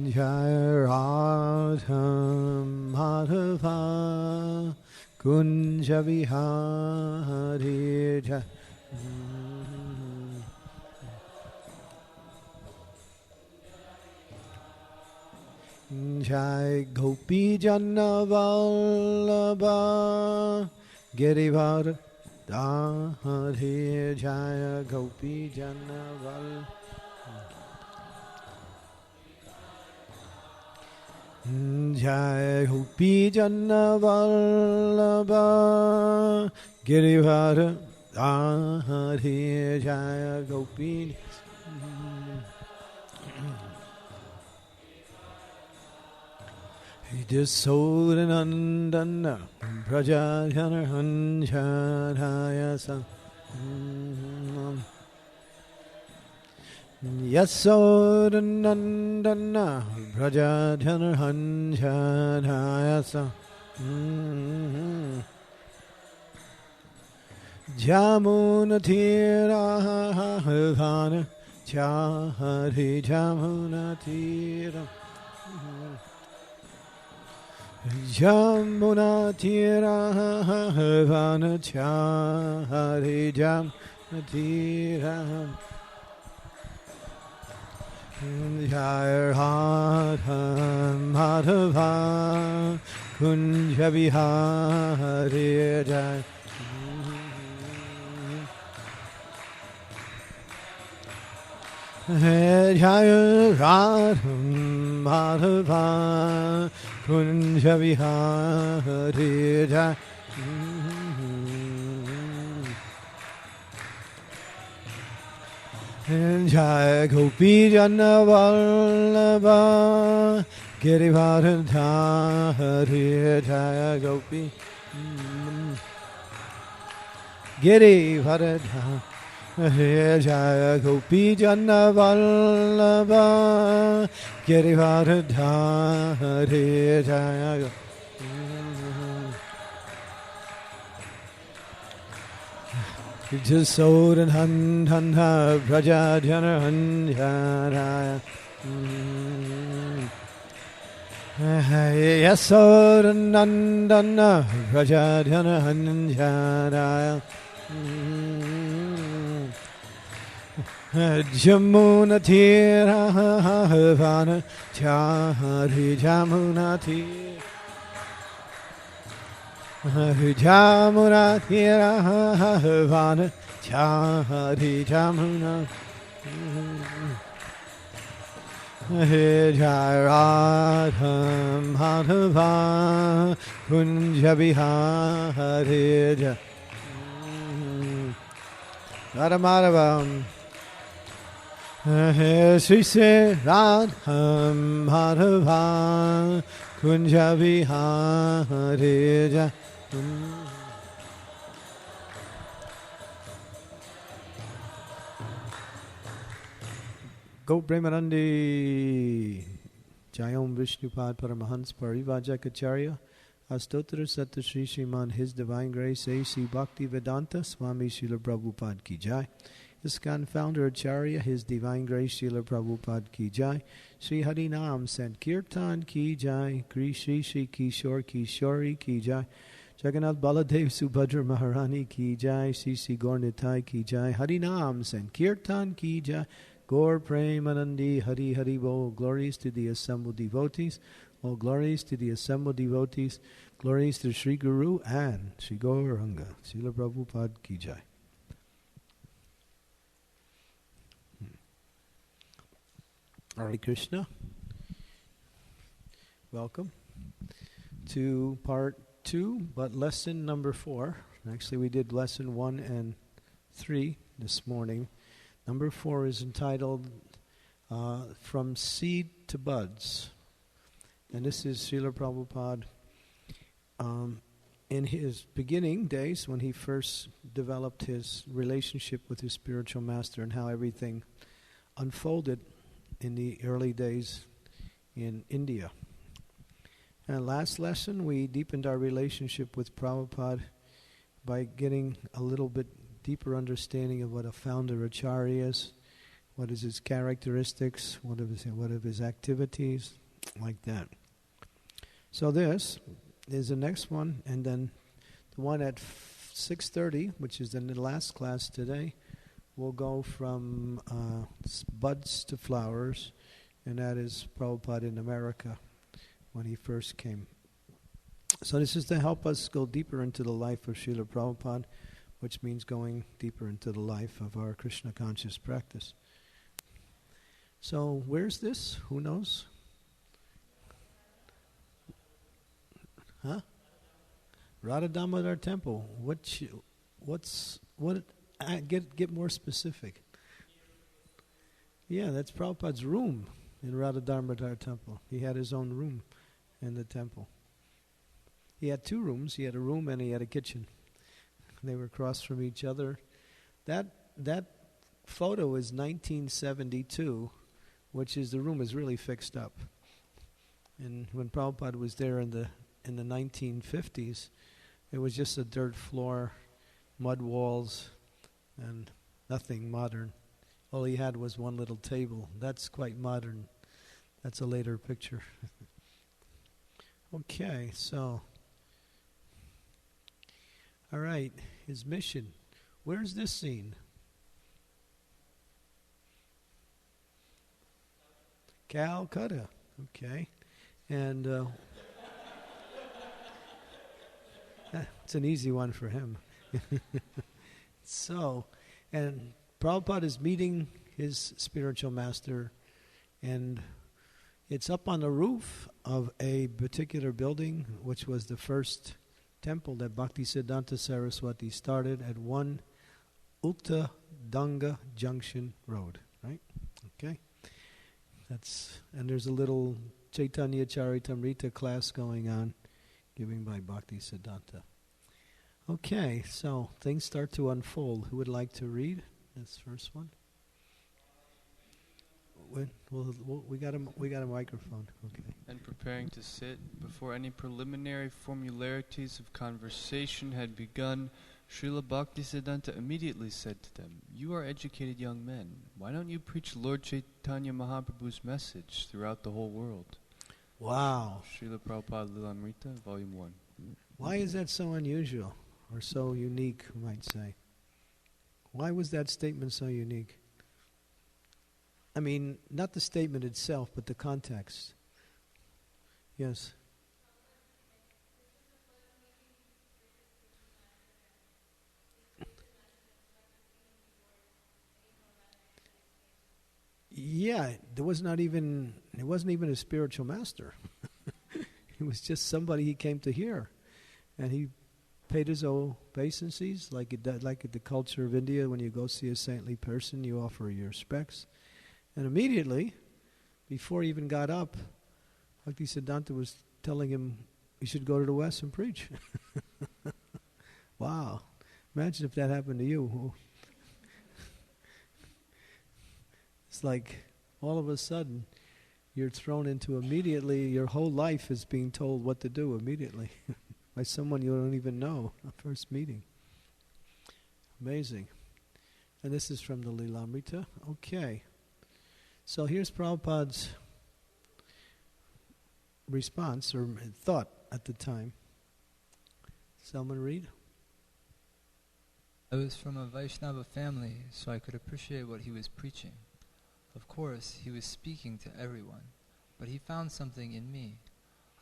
Jai Radha Madhava Kunja Vihari Jai. Jai Gopi Jana Vallabha Girivara Dhari Jaya Gopi Jana Vallabha Jai Gopi Jana Vallabha Girivara Dhari Jaya Gopi Yasodanandana Prajajanarhanjadaya Sam Yasodanandana Prajajanarhanjadaya Sam Jamunatira Chahari Jamunatira Jamuna Tira Havana Chari Jamuna Tira Jai Radha Madhava Kunja Vihari Jai Jai Radha Madhava Kunja Vihari Jai Jai Gopi Jana Vallabha Girivara Dhari Jaya Gopi Girivara Dhari Jaya Gopi Jana Vallabha Girivara Dhari Jaya Jasodan Handha Prajajana Hanjaraya Yasodan Nandana Prajajana Hanjaraya Jamuna Tira Havana Chari Jamuna Tira Jamuna Tira Havana Chari Jamuna Jai Radha Madhava Kunja Vihari Jai Radha Madhava Sri Se Radha Madhava Kunja Vihari Jai Go Premanandi Jayom Vishnupad Paramahans Parivajakacharya Astotra Satta Sri Sriman His Divine Grace A.C. Bhakti Vedanta Swami Srila Prabhupada Ki Jai ISKCON Founder Acharya His Divine Grace Srila Prabhupada Ki Jai Sri Hari Nam Sankirtan Ki Jai Shri Shri Kishore Kishori Ki Jai Jagannath Baladev Subhadra Maharani Ki Jai Sri Sri Gaur Nitai Ki Jai Hari Nam Sankirtan Ki Jai Gaur Premanandi Hari Hari Bo. Glories to the assembled devotees. All glories to the assembled devotees. Glories to Sri Guru and Sri Gauranga. Srila Prabhupada Ki Jai. Hare Krishna. Welcome to part 2, but lesson number 4. Actually, we did lesson 1 and 3 this morning. Number 4 is entitled From Seed to Buds. And this is Srila Prabhupada in his beginning days when he first developed his relationship with his spiritual master and how everything unfolded in the early days in India. And last lesson, we deepened our relationship with Prabhupada by getting a little bit deeper understanding of what a founder acharya is, what is his characteristics, what of his activities, like that. So this is the next one, and then the one at 6:30, which is in the last class today, will go from buds to flowers, and that is Prabhupada in America when he first came. So this is to help us go deeper into the life of Srila Prabhupada, which means going deeper into the life of our Krishna conscious practice. So where's this? Who knows? Huh? Radha Damodar Temple. Get more specific. Yeah, that's Prabhupada's room in Radha Damodar Temple. He had his own room in the temple. He had two rooms. He had a room and he had a kitchen. They were across from each other. That photo is 1972, which is the room is really fixed up. And when Prabhupada was there in the 1950s, it was just a dirt floor, mud walls, and nothing modern. All he had was one little table. That's quite modern. That's a later picture. Okay, so... All right, his mission. Where's this scene? Calcutta. Okay. And it's an easy one for him. So, and Prabhupada is meeting his spiritual master, and it's up on the roof of a particular building, which was the first temple that Bhaktisiddhanta Saraswati started at 1 Ukta Danga Junction Road, right? Okay. And there's a little Chaitanya Charitamrita class going on, given by Bhaktisiddhanta. Okay, so things start to unfold. Who would like to read this first one? We got a microphone. Okay. And preparing to sit, before any preliminary formularities of conversation had begun, Srila Bhaktisiddhanta immediately said to them, "You are educated young men. Why don't you preach Lord Chaitanya Mahaprabhu's message throughout the whole world?" Wow. Srila Prabhupada Lilamrita, Volume 1. Why is that so unusual, or so unique, you might say? Why was that statement so unique? I mean, not the statement itself, but the context. Yes. Yeah, it wasn't even a spiritual master. It was just somebody he came to hear. And he paid his obeisances, like in the culture of India, when you go see a saintly person, you offer your respects. And immediately, before he even got up, Bhaktisiddhanta was telling him he should go to the West and preach. Wow. Imagine if that happened to you. It's like all of a sudden you're thrown into immediately, your whole life is being told what to do immediately by someone you don't even know, first meeting. Amazing. And this is from the Lilamrita. Okay. So here's Prabhupada's response or thought at the time. Someone read? I was from a Vaishnava family, so I could appreciate what he was preaching. Of course, he was speaking to everyone, but he found something in me.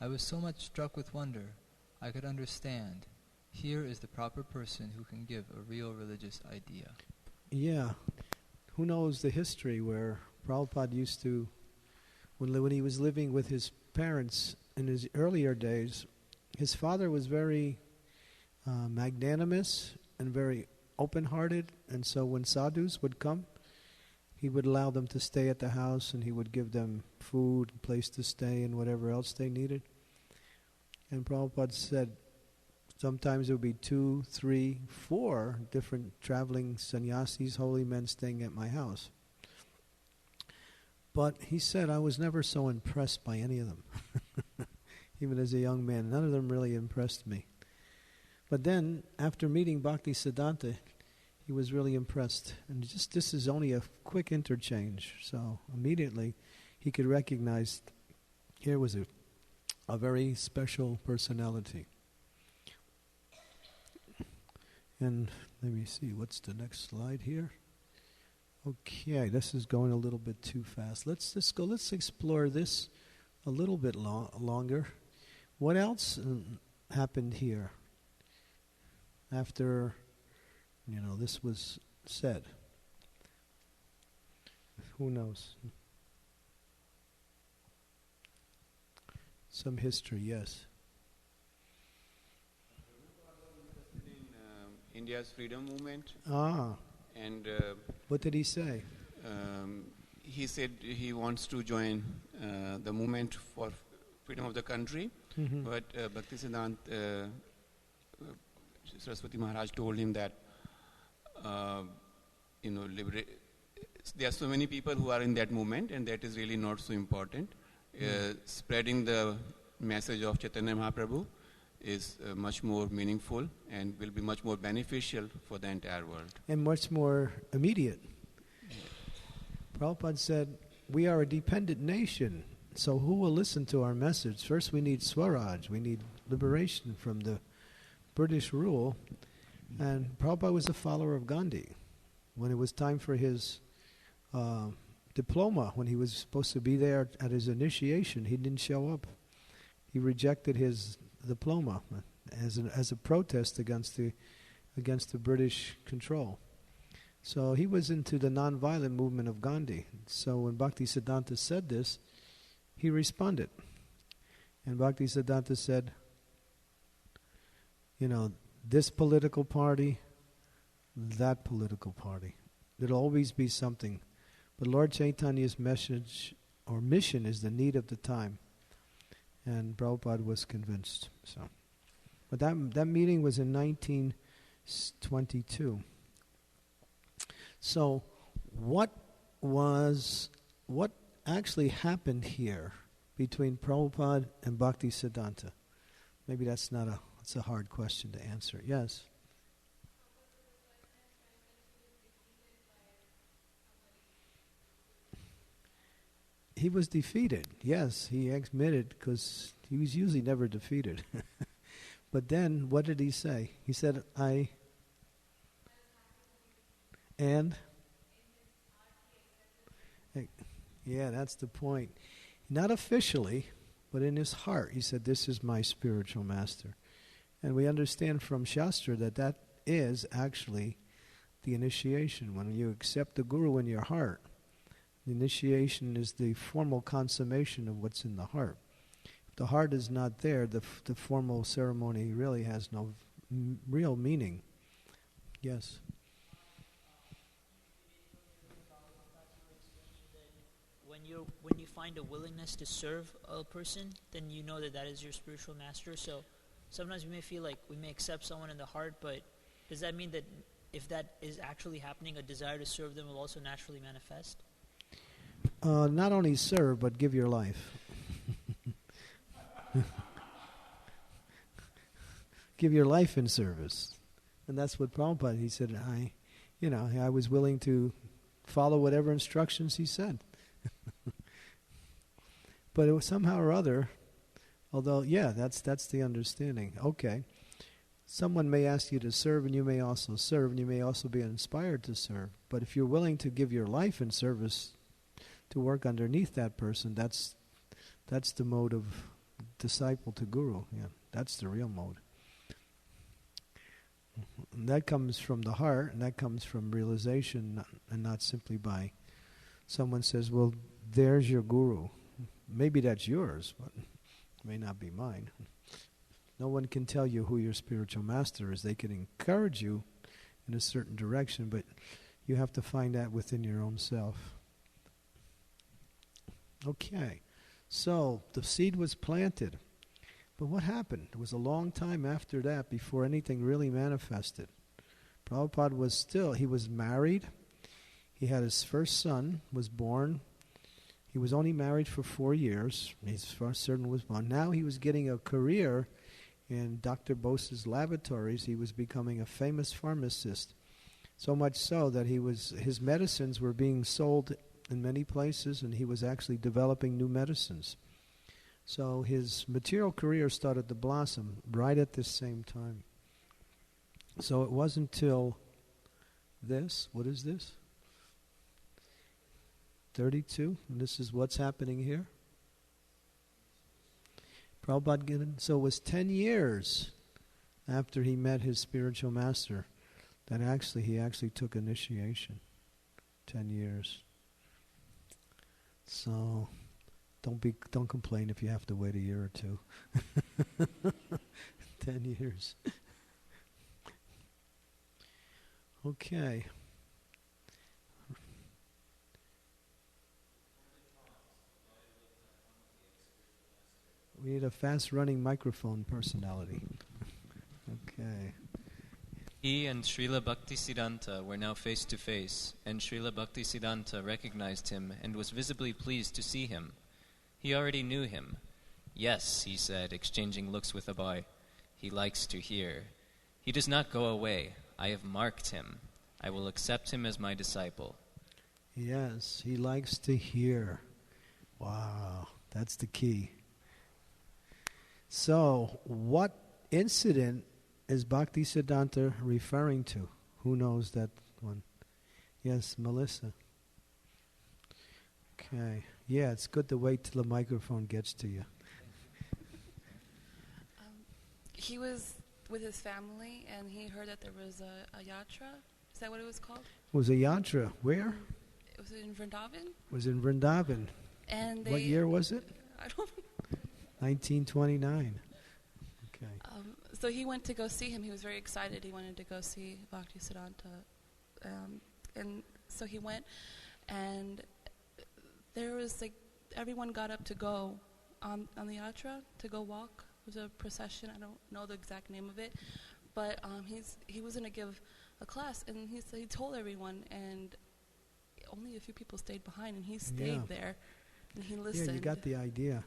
I was so much struck with wonder, I could understand. Here is the proper person who can give a real religious idea. Yeah. Who knows the history where Prabhupada used to, when he was living with his parents in his earlier days, his father was very magnanimous and very open-hearted, and so when sadhus would come, he would allow them to stay at the house, and he would give them food, place to stay, and whatever else they needed. And Prabhupada said sometimes it would be 2, 3, 4 different traveling sannyasis, holy men staying at my house. But he said, I was never so impressed by any of them. Even as a young man, none of them really impressed me. But then, after meeting Bhaktisiddhanta, he was really impressed. And just this is only a quick interchange, so immediately he could recognize here was a very special personality. And let me see, what's the next slide here? Okay, this is going a little bit too fast. Let's explore this a little bit longer. What else happened here after, this was said? Who knows? Some history, yes. In India's freedom movement. And what did he say? He said he wants to join the movement for freedom of the country, but Bhaktisiddhanta Saraswati Maharaj told him that there are so many people who are in that movement, and that is really not so important. Spreading the message of Chaitanya Mahaprabhu is much more meaningful and will be much more beneficial for the entire world. And much more immediate. Prabhupada said, we are a dependent nation, so who will listen to our message? First we need Swaraj, we need liberation from the British rule. And Prabhupada was a follower of Gandhi. When it was time for his diploma, when he was supposed to be there at his initiation, he didn't show up. He rejected his diploma as a protest against the British control. So he was into the non-violent movement of Gandhi. So when Bhaktisiddhanta said this, he responded. And Bhaktisiddhanta said, this political party, that political party. There'll always be something. But Lord Chaitanya's message or mission is the need of the time. And Prabhupada was convinced. But that meeting was in 1922. So what actually happened here between Prabhupada and Bhaktisiddhanta? Maybe that's a hard question to answer. Yes? He was defeated. Yes, he admitted, because he was usually never defeated. But then, what did he say? He said, yeah, that's the point. Not officially, but in his heart, he said, this is my spiritual master. And we understand from Shastra that is actually the initiation. When you accept the Guru in your heart, the initiation is the formal consummation of what's in the heart. If the heart is not there, the formal ceremony really has no real meaning. Yes? When you find a willingness to serve a person, then you know that is your spiritual master. So sometimes we may feel like we may accept someone in the heart, but does that mean that if that is actually happening, a desire to serve them will also naturally manifest? Not only serve, but give your life. Give your life in service. And that's what Prabhupada, he said, I was willing to follow whatever instructions he said. But it was somehow or other, although, that's the understanding. Okay. Someone may ask you to serve, and you may also serve, and you may also be inspired to serve. But if you're willing to give your life in service to work underneath that person, that's the mode of disciple to guru. Yeah, that's the real mode. And that comes from the heart, and that comes from realization, and not simply by someone says, well, there's your guru. Maybe that's yours, but it may not be mine. No one can tell you who your spiritual master is. They can encourage you in a certain direction, but you have to find that within your own self. Okay, so the seed was planted. But what happened? It was a long time after that before anything really manifested. Prabhupada he was married. He had his first son, was born. He was only married for 4 years. His first son was born. Now he was getting a career in Dr. Bose's laboratories. He was becoming a famous pharmacist. So much so that his medicines were being sold in many places, and he was actually developing new medicines. So his material career started to blossom right at this same time. So it wasn't till this, what is this? 32, and this is what's happening here. Prabhupada, so it was 10 years after he met his spiritual master that he actually took initiation. 10 years. So don't complain if you have to wait a year or two. 10 years. Okay. We need a fast-running microphone personality. Okay. He and Srila Bhaktisiddhanta were now face to face, and Srila Bhaktisiddhanta recognized him and was visibly pleased to see him. He already knew him. Yes, he said, exchanging looks with a boy. He likes to hear. He does not go away. I have marked him. I will accept him as my disciple. Yes, he likes to hear. Wow, that's the key. So, what incident is Bhaktisiddhanta referring to? Who knows that one? Yes, Melissa. Okay. Yeah, it's good to wait till the microphone gets to you. He was with his family, and he heard that there was a yatra. Is that what it was called? It was a yatra. Where? It was in Vrindavan. It was in Vrindavan. And what year was it? I don't know. 1929. Okay. So he went to go see him. He was very excited. He wanted to go see Bhaktisiddhanta. And so he went, and there was everyone got up to go on the yatra, to go walk. It was a procession. I don't know the exact name of it. But he was going to give a class, and he told everyone, and only a few people stayed behind, and he stayed there, and he listened. Yeah, you got the idea.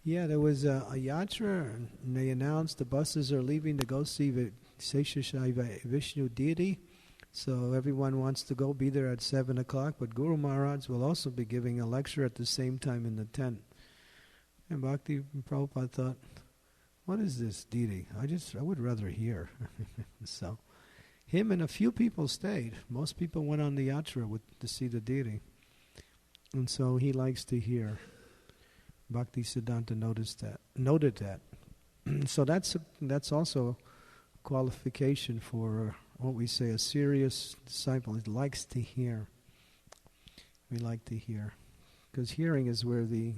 Yeah, there was a yatra, and they announced the buses are leaving to go see Seshashaiva Vishnu deity. So everyone wants to go, be there at 7 o'clock, but Guru Maharaj will also be giving a lecture at the same time in the tent. And Bhakti Prabhupada thought, what is this deity? I would rather hear. So him and a few people stayed. Most people went on the yatra to see the deity. And so he likes to hear. Bhaktisiddhanta noted that. So that's also a qualification for what we say a serious disciple. He likes to hear. We like to hear. Because hearing is where the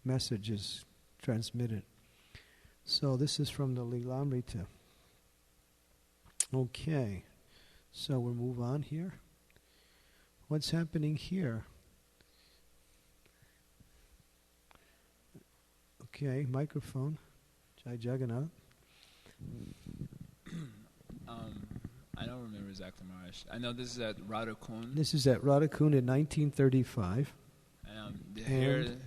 message is transmitted. So this is from the Lilamrita. Okay. So we'll move on here. What's happening here? Okay, microphone. Jai Jagannath. I don't remember exactly, Maharaj. I know this is at Radhakund. This is at Radhakund in 1935. Here,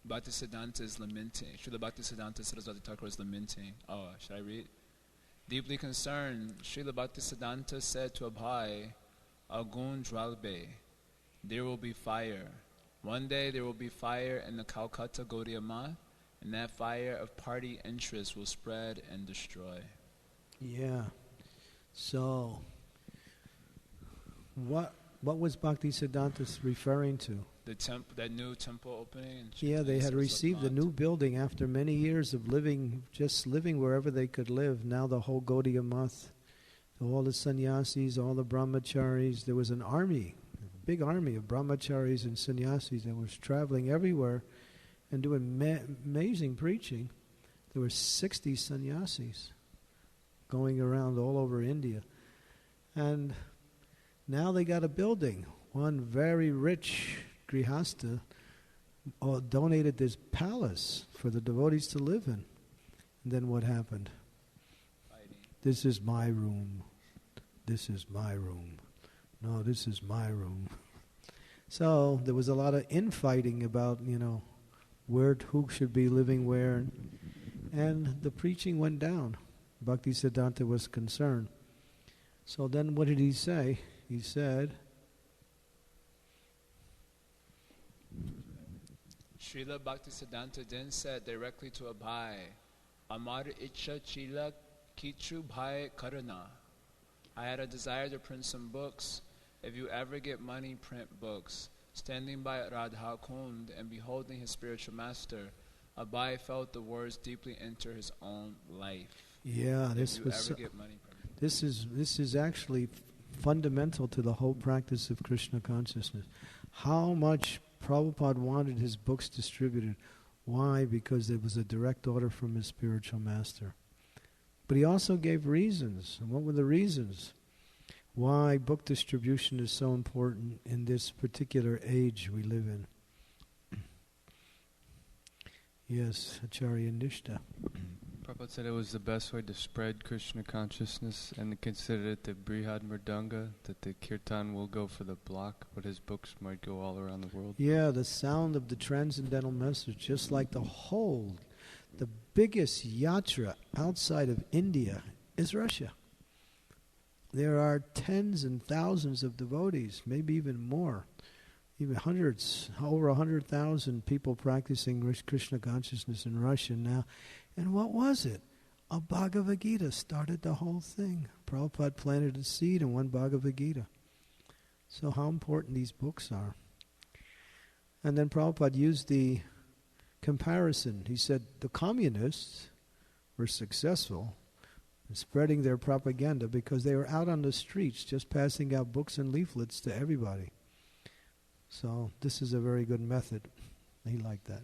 Bhaktisiddhanta is lamenting. Srila Bhaktisiddhanta Saraswati Thakur is lamenting. Oh, should I read? Deeply concerned, Srila Bhaktisiddhanta said to Abhay, Agun Dwalbe, there will be fire. One day there will be fire in the Calcutta Gaudiya Math, and that fire of party interest will spread and destroy. Yeah. So, what was Bhaktisiddhanta referring to? That new temple opening. Yeah, they had received a new building after many years of living wherever they could live. Now the whole Gaudiya Math, all the sannyasis, all the brahmacharis, there was an army, a big army of brahmacharis and sannyasis that was traveling everywhere and doing amazing preaching. There were 60 sannyasis going around all over India. And now they got a building. One very rich Grihastha donated this palace for the devotees to live in. And then what happened? Fighting. This is my room. This is my room. No, this is my room. So there was a lot of infighting about, who should be living where. And the preaching went down. Bhaktisiddhanta was concerned. So then what did he say? He said, Srila Bhaktisiddhanta then said directly to Abhay, Amar Icha Chila Kichu Bhai Karana. I had a desire to print some books. If you ever get money, print books. Standing by Radha Kund and beholding his spiritual master, Abhay felt the words deeply enter his own life. Yeah, this is actually fundamental to the whole practice of Krishna consciousness. How much Prabhupada wanted his books distributed. Why? Because there was a direct order from his spiritual master. But he also gave reasons. And what were the reasons? Why book distribution is so important in this particular age we live in. Yes, Acharya Nishta. Prabhupada said it was the best way to spread Krishna consciousness, and considered it the Brihad Mridanga, that the kirtan will go for the block, but his books might go all around the world. Yeah, the sound of the transcendental message, just like the biggest yatra outside of India is Russia. There are tens and thousands of devotees, maybe even more, even hundreds, over 100,000 people practicing Krishna consciousness in Russia now. And what was it? A Bhagavad Gita started the whole thing. Prabhupada planted a seed in one Bhagavad Gita. So how important these books are. And then Prabhupada used the comparison. He said the communists were successful in spreading their propaganda because they were out on the streets just passing out books and leaflets to everybody. So this is a very good method. He liked that.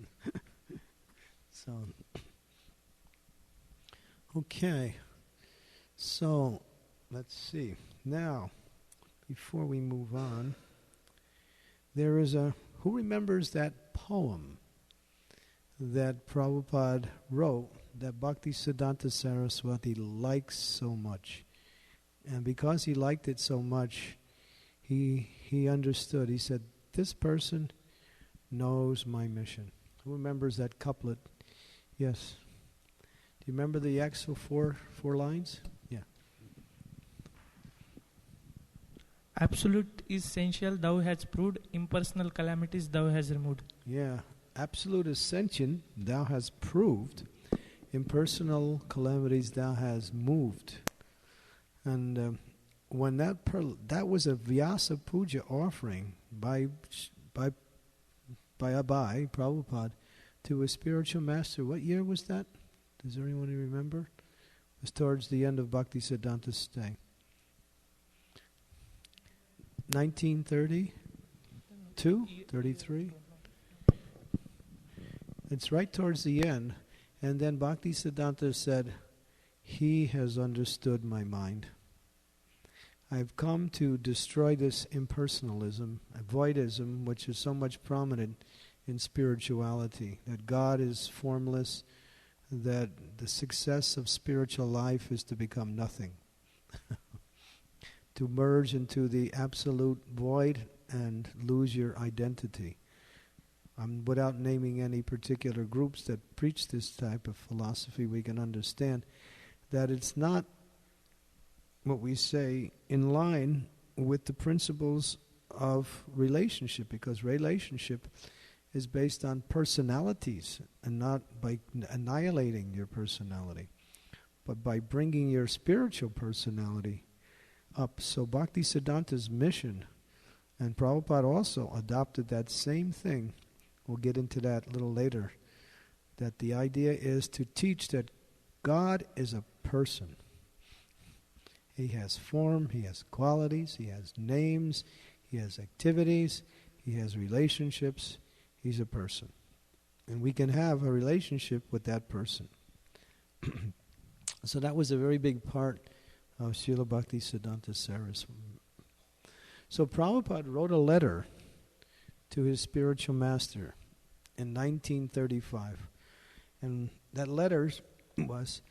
So, okay. So, let's see. Now, before we move on, there is who remembers that poem that Prabhupada wrote that Bhaktisiddhanta Saraswati likes so much? And because he liked it so much, he understood. He said, this person knows my mission. Who remembers that couplet? Yes. Do you remember the actual four lines? Yeah. Absolute essential thou hast proved, impersonal calamities thou hast removed. Yeah. Absolute ascension thou hast proved, impersonal calamities thou hast moved. And when that was a Vyasa Puja offering by Abhay, Prabhupada, to a spiritual master. What year was that? Does anyone remember? It was towards the end of Bhaktisiddhanta's stay. 1932? 33? It's right towards the end. And then Bhaktisiddhanta said, he has understood my mind. I've come to destroy this impersonalism, avoidism, which is so much prominent in spirituality, that God is formless, that the success of spiritual life is to become nothing, to merge into the absolute void and lose your identity. Without naming any particular groups that preach this type of philosophy, we can understand that it's not what we say in line with the principles of relationship, because relationship is based on personalities and not by annihilating your personality, but by bringing your spiritual personality up. So Bhaktisiddhanta's mission, and Prabhupada also adopted that same thing. We'll get into that a little later, that the idea is to teach that God is a person. He has form, he has qualities, he has names, he has activities, he has relationships. He's a person. And we can have a relationship with that person. So that was a very big part of Srila Bhaktisiddhanta Saraswati. So Prabhupada wrote a letter to his spiritual master in 1935. And that letter was...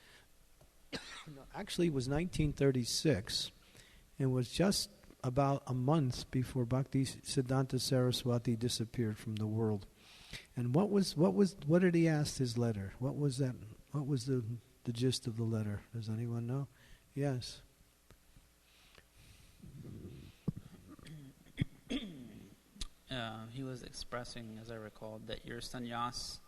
actually, it was 1936, and was just about a month before Bhaktisiddhanta Saraswati disappeared from the world. And what did he ask his letter? What was that? What was the gist of the letter? Does anyone know? Yes. he was expressing, as I recall, that your sannyas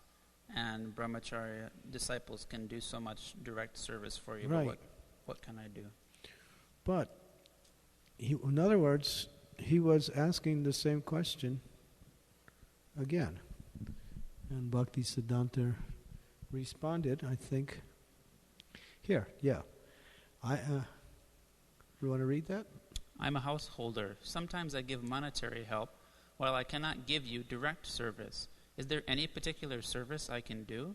and brahmacharya disciples can do so much direct service for you. Right. But what can I do? But, in other words, he was asking the same question again. And Bhaktisiddhanta responded, I think. Here, yeah. You want to read that? I'm a householder. Sometimes I give monetary help, while I cannot give you direct service. Is there any particular service I can do?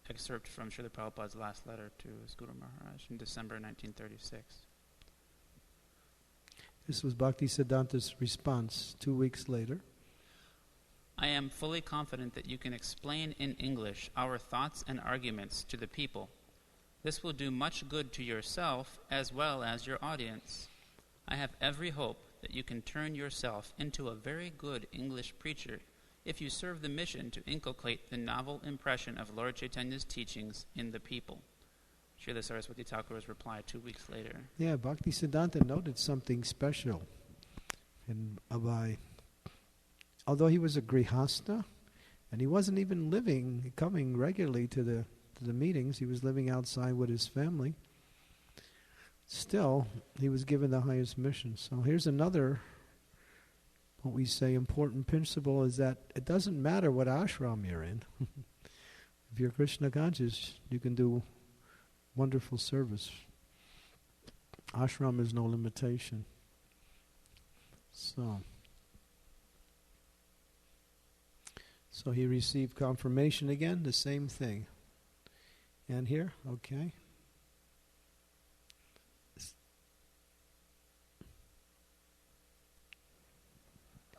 Excerpt from Srila Prabhupada's last letter to his Guru Maharaj in December 1936. This was Bhaktisiddhanta's response 2 weeks later. I am fully confident that you can explain in English our thoughts and arguments to the people. This will do much good to yourself as well as your audience. I have every hope that you can turn yourself into a very good English preacher if you serve the mission to inculcate the novel impression of Lord Chaitanya's teachings in the people. Srila Saraswati Thakur's reply 2 weeks later. Yeah, Bhaktisiddhanta noted something special in Abai. Although he was a grihasta, and he wasn't even coming regularly to the meetings, he was living outside with his family, still, he was given the highest mission. So here's another, what we say, important principle is that it doesn't matter what ashram you're in. If you're Krishna conscious, you can do wonderful service. Ashram is no limitation. So he received confirmation again, the same thing. And here, okay.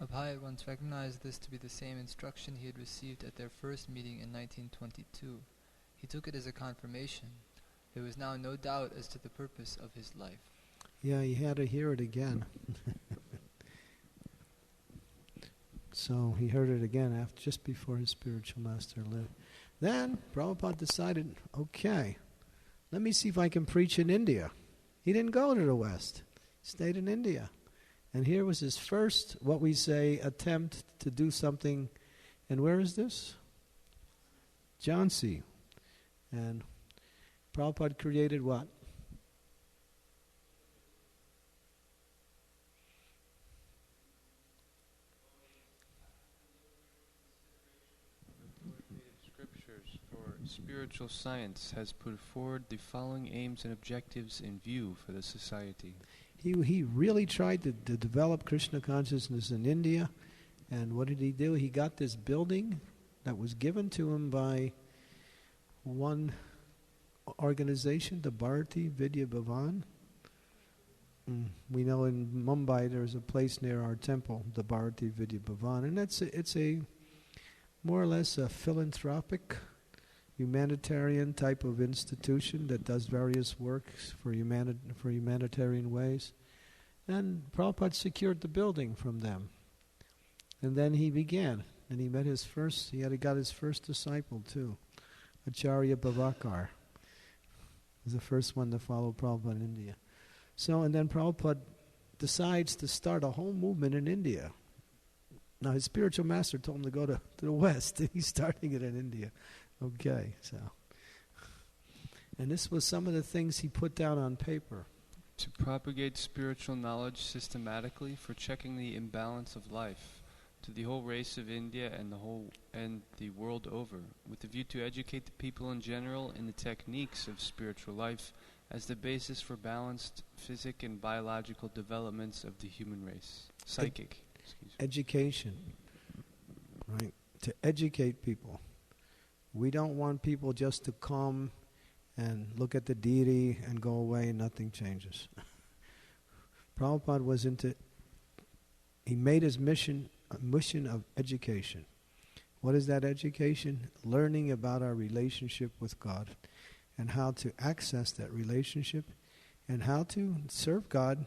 Abhay had once recognized this to be the same instruction he had received at their first meeting in 1922. He took it as a confirmation. There was now no doubt as to the purpose of his life. Yeah, he had to hear it again. So he heard it again just before his spiritual master lived. Then Prabhupada decided, okay, let me see if I can preach in India. He didn't go to the West. He stayed in India. And here was his first, what we say, attempt to do something. And where is this? Jhansi. And Prabhupada created what? Scriptures for spiritual science has put forward the following aims and objectives in view for the society. He really tried to develop Krishna consciousness in India. And what did he do? He got this building that was given to him by one organization, the Bharati Vidya Bhavan. We know in Mumbai there's a place near our temple, the Bharati Vidya Bhavan. And it's a more or less a philanthropic, humanitarian type of institution that does various works for humanitarian ways. And Prabhupada secured the building from them. And then he began. And he got his first disciple too, Acarya Bhavakar. Was the first one to follow Prabhupada in India. So, and then Prabhupada decides to start a whole movement in India. Now his spiritual master told him to go to the West. He's starting it in India. Okay, so. And this was some of the things he put down on paper. To propagate spiritual knowledge systematically for checking the imbalance of life to the whole race of India and the world over, with the view to educate the people in general in the techniques of spiritual life as the basis for balanced physic and biological developments of the human race. Psychic. Education. Right? To educate people. We don't want people just to come and look at the deity and go away and nothing changes. Prabhupada he made his mission a mission of education. What is that education? Learning about our relationship with God and how to access that relationship and how to serve God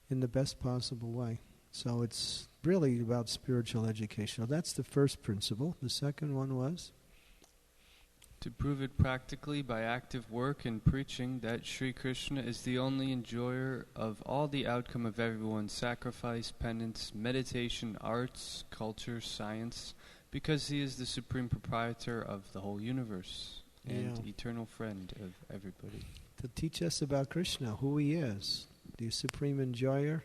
in the best possible way. So it's really about spiritual education. Now that's the first principle. The second one was? To prove it practically by active work and preaching that Sri Krishna is the only enjoyer of all the outcome of everyone's sacrifice, penance, meditation, arts, culture, science, because he is the supreme proprietor of the whole universe and eternal friend of everybody. To teach us about Krishna, who he is, the supreme enjoyer,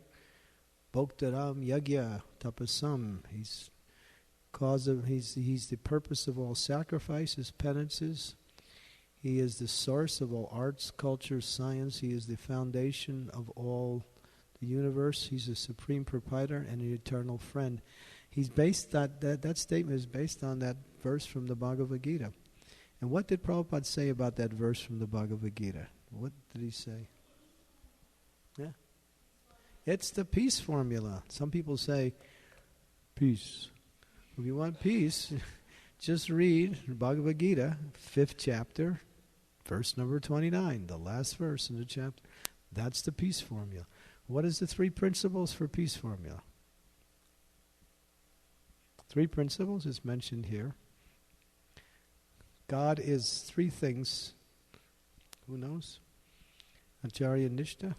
Bhoktaram Yagya Tapasam. He's the purpose of all sacrifices, penances. He is the source of all arts, culture, science. He is the foundation of all the universe. He's the supreme proprietor and an eternal friend. He's based that statement is based on that verse from the Bhagavad Gita. And what did Prabhupada say about that verse from the Bhagavad Gita? What did he say? Yeah. It's the peace formula. Some people say, peace. If you want peace, just read Bhagavad Gita, 5th chapter, verse number 29, the last verse in the chapter. That's the peace formula. What is the 3 principles for peace formula? 3 principles is mentioned here. God is 3 things. Who knows? Acarya Nishta.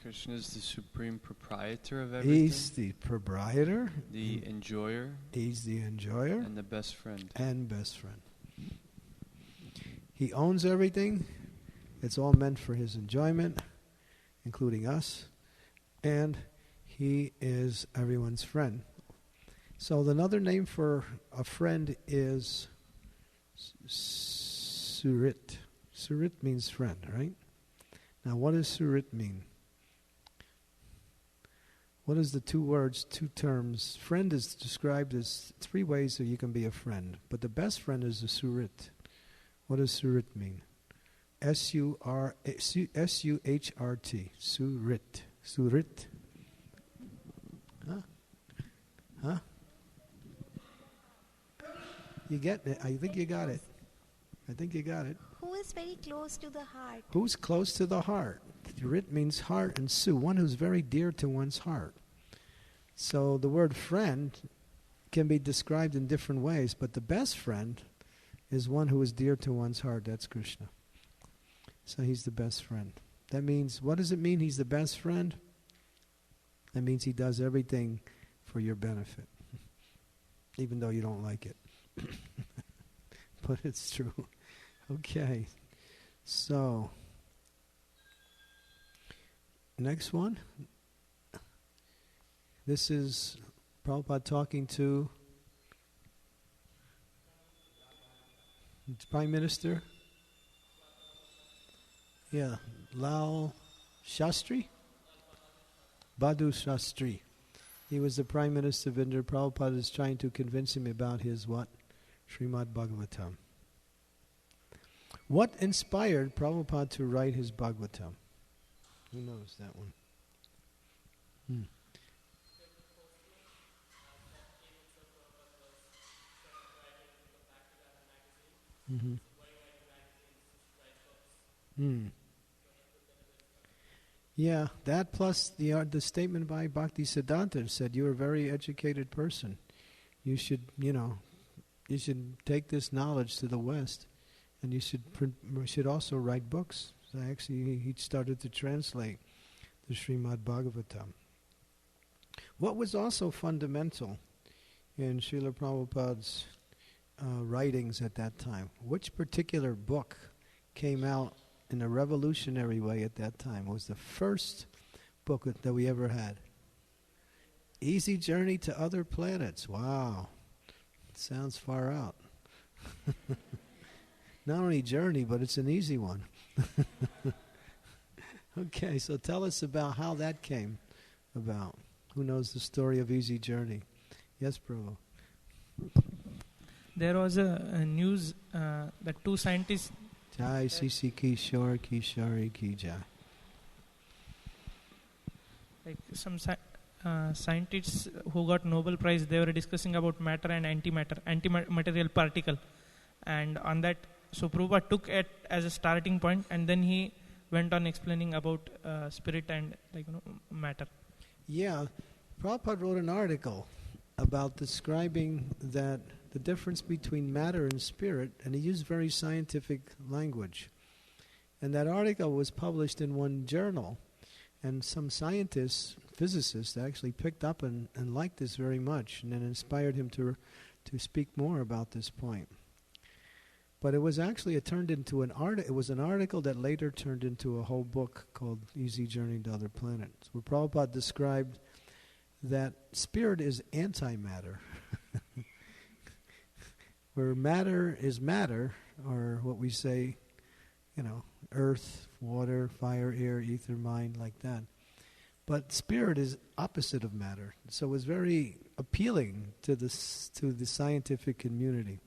Krishna is the supreme proprietor of everything. He's the proprietor. The enjoyer. He's the enjoyer. And the best friend. And best friend. He owns everything. It's all meant for his enjoyment, including us. And he is everyone's friend. So another name for a friend is Surit. Surit means friend, right? Now what does Surit mean? What is the 2 words, 2 terms? Friend is described as 3 ways that you can be a friend. But the best friend is a Surit. What does Surit mean? S-U-H-R-T. Surit. Surit. Huh? You get it? I think you got it. Who is very close to the heart? Who's close to the heart? Rit means heart, and su, one who's very dear to one's heart. So the word friend can be described in different ways, but the best friend is one who is dear to one's heart. That's Krishna. So he's the best friend. That means, what does it mean he's the best friend? That means he does everything for your benefit, even though you don't like it. But it's true. Okay. So, next one. This is Prabhupada talking to the Prime Minister. Yeah, Lal Shastri? Badhu Shastri. He was the Prime Minister of India. Prabhupada is trying to convince him about his what? Srimad Bhagavatam. What inspired Prabhupada to write his Bhagavatam? Who knows that one? Yeah, that plus the statement by Bhaktisiddhanta said you're a very educated person. You should, you should take this knowledge to the West, and you should also write books. So actually, he started to translate the Srimad Bhagavatam. What was also fundamental in Srila Prabhupada's writings at that time? Which particular book came out in a revolutionary way at that time? It was the first book that we ever had. Easy Journey to Other Planets. Wow. Sounds far out. Not only journey, but it's an easy one. Okay, so tell us about how that came about. Who knows the story of Easy Journey? Yes, Prabhu. There was a news that 2 scientists... Jai Sisi Kishore Kishori Ki Jai. Like some scientists who got Nobel Prize, they were discussing about matter and antimaterial particle. And on that, so Prabhupada took it as a starting point, and then he went on explaining about spirit and matter. Yeah, Prabhupada wrote an article about describing that the difference between matter and spirit, and he used very scientific language. And that article was published in one journal, and some scientists, physicists, actually picked up and liked this very much, and it inspired him to speak more about this point. But it was actually, it turned into an it was an article that later turned into a whole book called Easy Journey to Other Planets, where Prabhupada described that spirit is antimatter. Where matter is matter, or what we say, earth, water, fire, air, ether, mind, like that. But spirit is opposite of matter. So it was very appealing to the scientific community.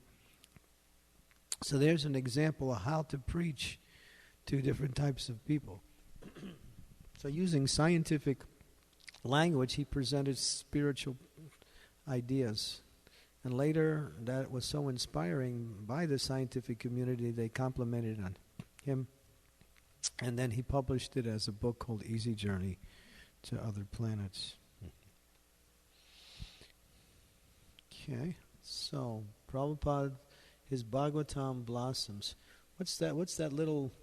So there's an example of how to preach to different types of people. So using scientific language, he presented spiritual ideas. And later, that was so inspiring by the scientific community, they complimented on him. And then he published it as a book called Easy Journey to Other Planets. Okay, so Prabhupada, his Bhagavatam blossoms. What's that little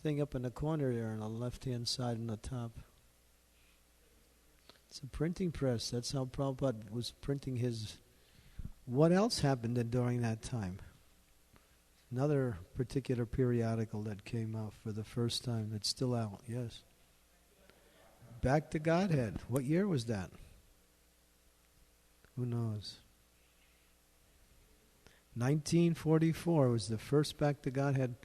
thing up in the corner there on the left-hand side on the top? It's a printing press. That's how Prabhupada was printing his... What else happened during that time? Another particular periodical that came out for the first time. It's still out, yes. Back to Godhead. What year was that? Who knows? 1944 was the first Back to Godhead.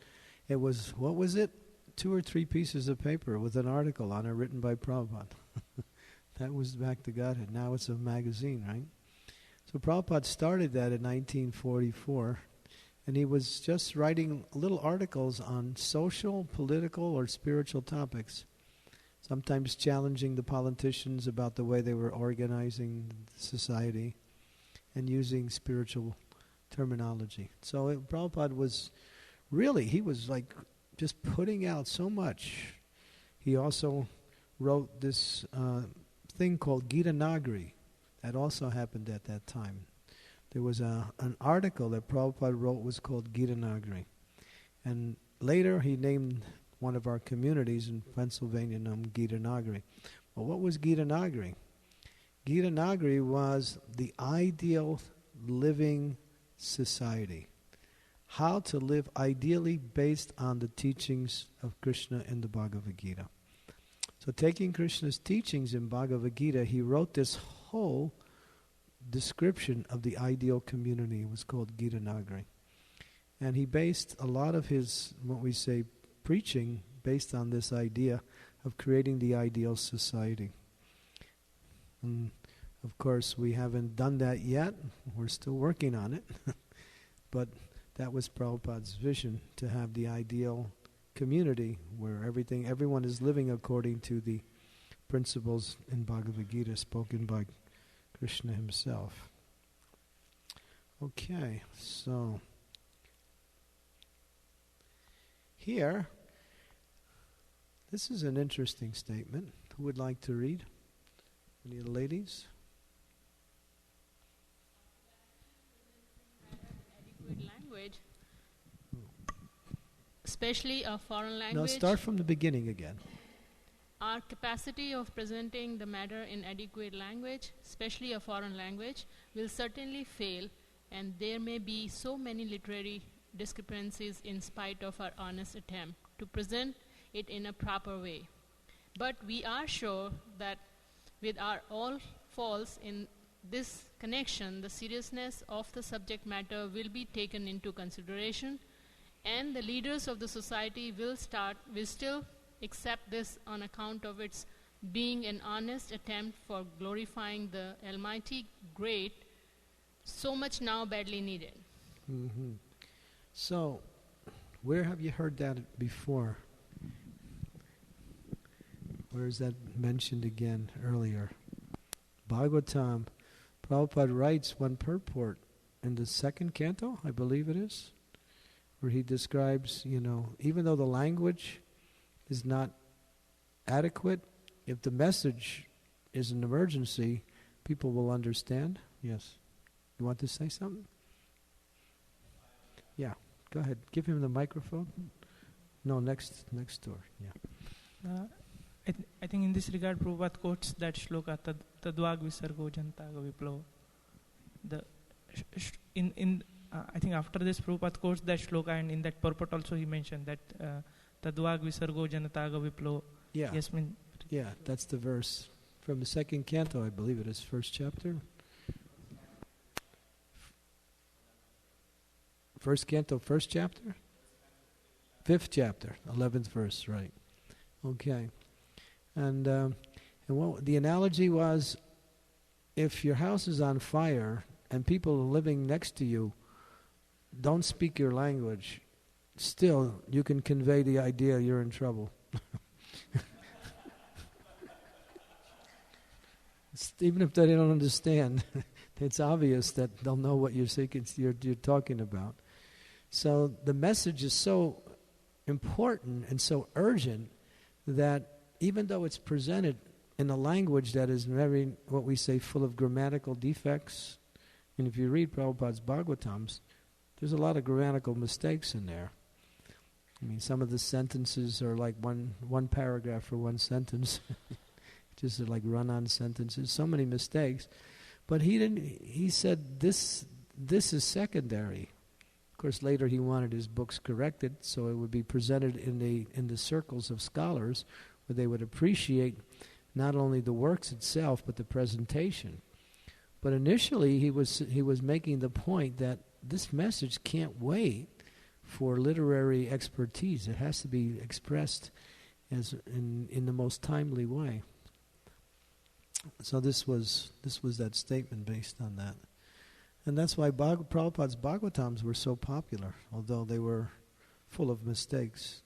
It was, what was it? 2 or 3 pieces of paper with an article on it written by Prabhupada. That was Back to Godhead. Now it's a magazine, right? So Prabhupada started that in 1944, and he was just writing little articles on social, political, or spiritual topics, sometimes challenging the politicians about the way they were organizing society and using spiritual terminology. So Prabhupada was really, he was like just putting out so much. He also wrote this thing called Gita Nagari. That also happened at that time. There was an article that Prabhupada wrote was called Gita Nagari. And later he named one of our communities in Pennsylvania named Gita Nagari. Well, what was Gita Nagari? Gita Nagari was the ideal living society. How to live ideally based on the teachings of Krishna in the Bhagavad Gita. So taking Krishna's teachings in Bhagavad Gita, he wrote this whole description of the ideal community. It was called Gita Nagari. And he based a lot of his, what we say, preaching based on this idea of creating the ideal society. And of course, we haven't done that yet. We're still working on it. But that was Prabhupada's vision, to have the ideal community where everyone is living according to the principles in Bhagavad Gita spoken by Krishna himself. Okay, so here, this is an interesting statement. Who would like to read? Any of the ladies? Adequate language, especially a foreign language. No, start from the beginning again. Our capacity of presenting the matter in adequate language, especially a foreign language, will certainly fail, and there may be so many literary discrepancies in spite of our honest attempt to present it in a proper way. But we are sure that with our all faults in this connection, the seriousness of the subject matter will be taken into consideration, and the leaders of the society will still accept this on account of its being an honest attempt for glorifying the Almighty Great, so much now badly needed. Mm-hmm. So, where have you heard that before? Where is that mentioned again earlier? Bhagavatam. Prabhupada writes one purport in the 2nd canto, I believe it is, where he describes, even though the language is not adequate, if the message is an emergency, people will understand. Yes. You want to say something? Yeah, go ahead. Give him the microphone. No, next door. Yeah. I think in this regard, Prabhupada quotes that shloka, Tadvag Visargo Jantaga Viplava. I think after this, Prabhupada quotes that shloka, and in that purport also he mentioned that Tadvag Visargo Janataga Viplava. Yeah. Yes, yeah, that's the verse from the second canto, I believe it is, first chapter. First canto, first chapter? Fifth chapter, 11th verse, right. Okay. And what the analogy was, if your house is on fire and people living next to you don't speak your language, still you can convey the idea you're in trouble. Even if they don't understand, it's obvious that they'll know what you're talking about. So the message is so important and so urgent that even though it's presented in a language that is very, what we say, full of grammatical defects, and if you read Prabhupada's Bhagavatams, there's a lot of grammatical mistakes in there. I mean, some of the sentences are like one paragraph for one sentence. Just like run-on sentences, so many mistakes. But he said this is secondary. Of course, later he wanted his books corrected, so it would be presented in the circles of scholars, where they would appreciate not only the works itself, but the presentation. But initially, he was making the point that this message can't wait for literary expertise. It has to be expressed as in the most timely way. So this was that statement based on that. And that's why Prabhupada's Bhagavatams were so popular, although they were full of mistakes.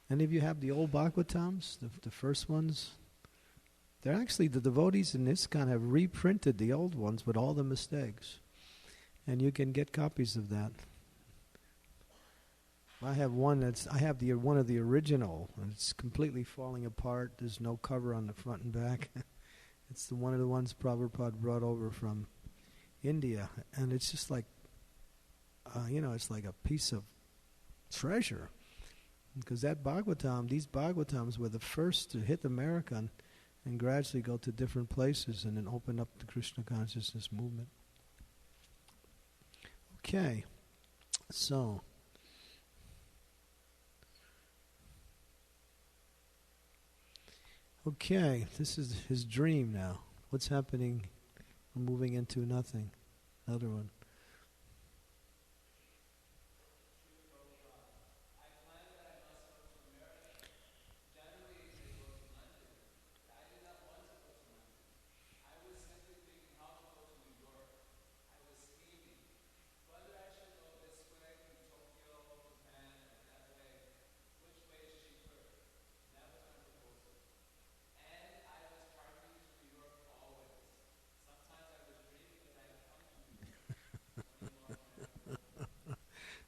Any of you have the old Bhagavatams, the first ones? They're actually, the devotees in ISKCON have reprinted the old ones with all the mistakes. And you can get copies of that. I have one one of the original, and it's completely falling apart. There's no cover on the front and back. It's one of the ones Prabhupada brought over from India, and it's just like, it's like a piece of treasure. Because these Bhagavatams were the first to hit America and gradually go to different places and then open up the Krishna consciousness movement. Okay, so okay, this is his dream now. What's happening? We're moving into nothing. Another one.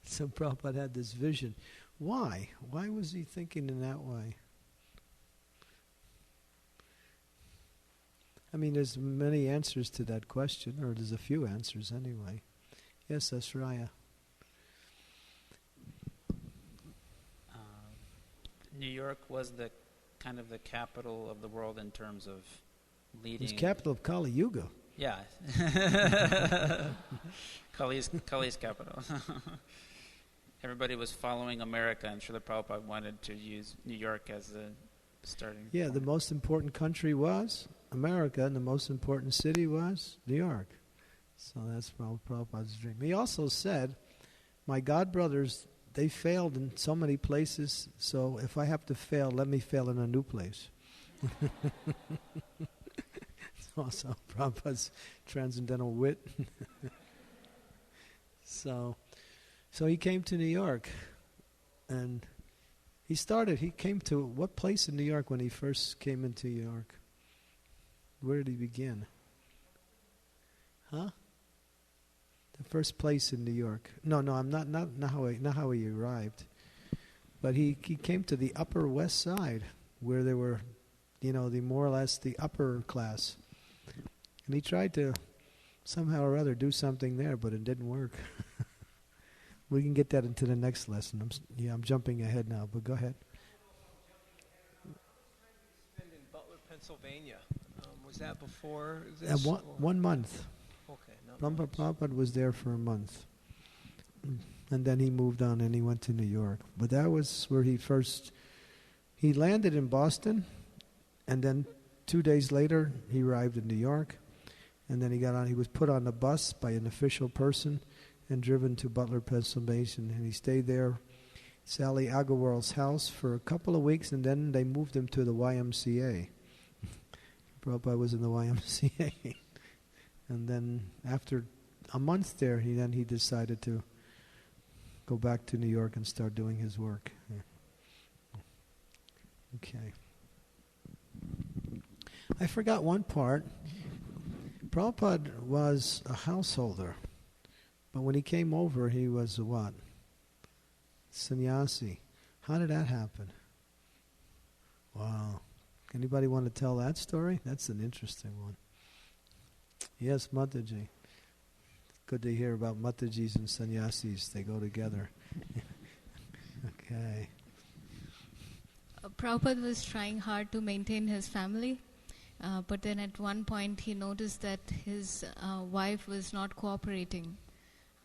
So Prabhupada had this vision. Why? Why was he thinking in that way? I mean, there's many answers to that question, or there's a few answers anyway. Yes, Asraya. New York was the kind of the capital of the world in terms of leading. It's capital of Kali Yuga. Yeah. Kali's capital. Everybody was following America, and Srila Prabhupada wanted to use New York as the starting point. The most important country was America, and the most important city was New York. So that's Prabhupada's dream. He also said, my godbrothers, they failed in so many places, so if I have to fail, let me fail in a new place. It's also Prabhupada's transcendental wit. So he came to New York, and he came to, what place in New York when he first came into New York? Where did he begin? Huh? The first place in New York. No, I'm not how he arrived. But he came to the Upper West Side, where there were, the more or less the upper class. And he tried to somehow or other do something there, but it didn't work. We can get that into the next lesson. I'm jumping ahead now, but go ahead. In Butler, Pennsylvania. Was that before this? 1 month. Okay. Prabhupada was there for a month. And then he moved on and he went to New York. But that was where he landed in Boston, and then 2 days later he arrived in New York, and then he was put on a bus by an official person and driven to Butler, Pennsylvania, and he stayed there, Sally Agarwal's house, for a couple of weeks, and then they moved him to the YMCA. Prabhupada was in the YMCA. And then after a month there, he decided to go back to New York and start doing his work. Yeah. Okay. I forgot one part. Prabhupada was a householder, but when he came over, he was a what? Sannyasi. How did that happen? Wow. Anybody want to tell that story? That's an interesting one. Yes, Mataji. Good to hear about Matajis and sannyasis. They go together. Okay. Prabhupada was trying hard to maintain his family, but then at one point he noticed that his wife was not cooperating.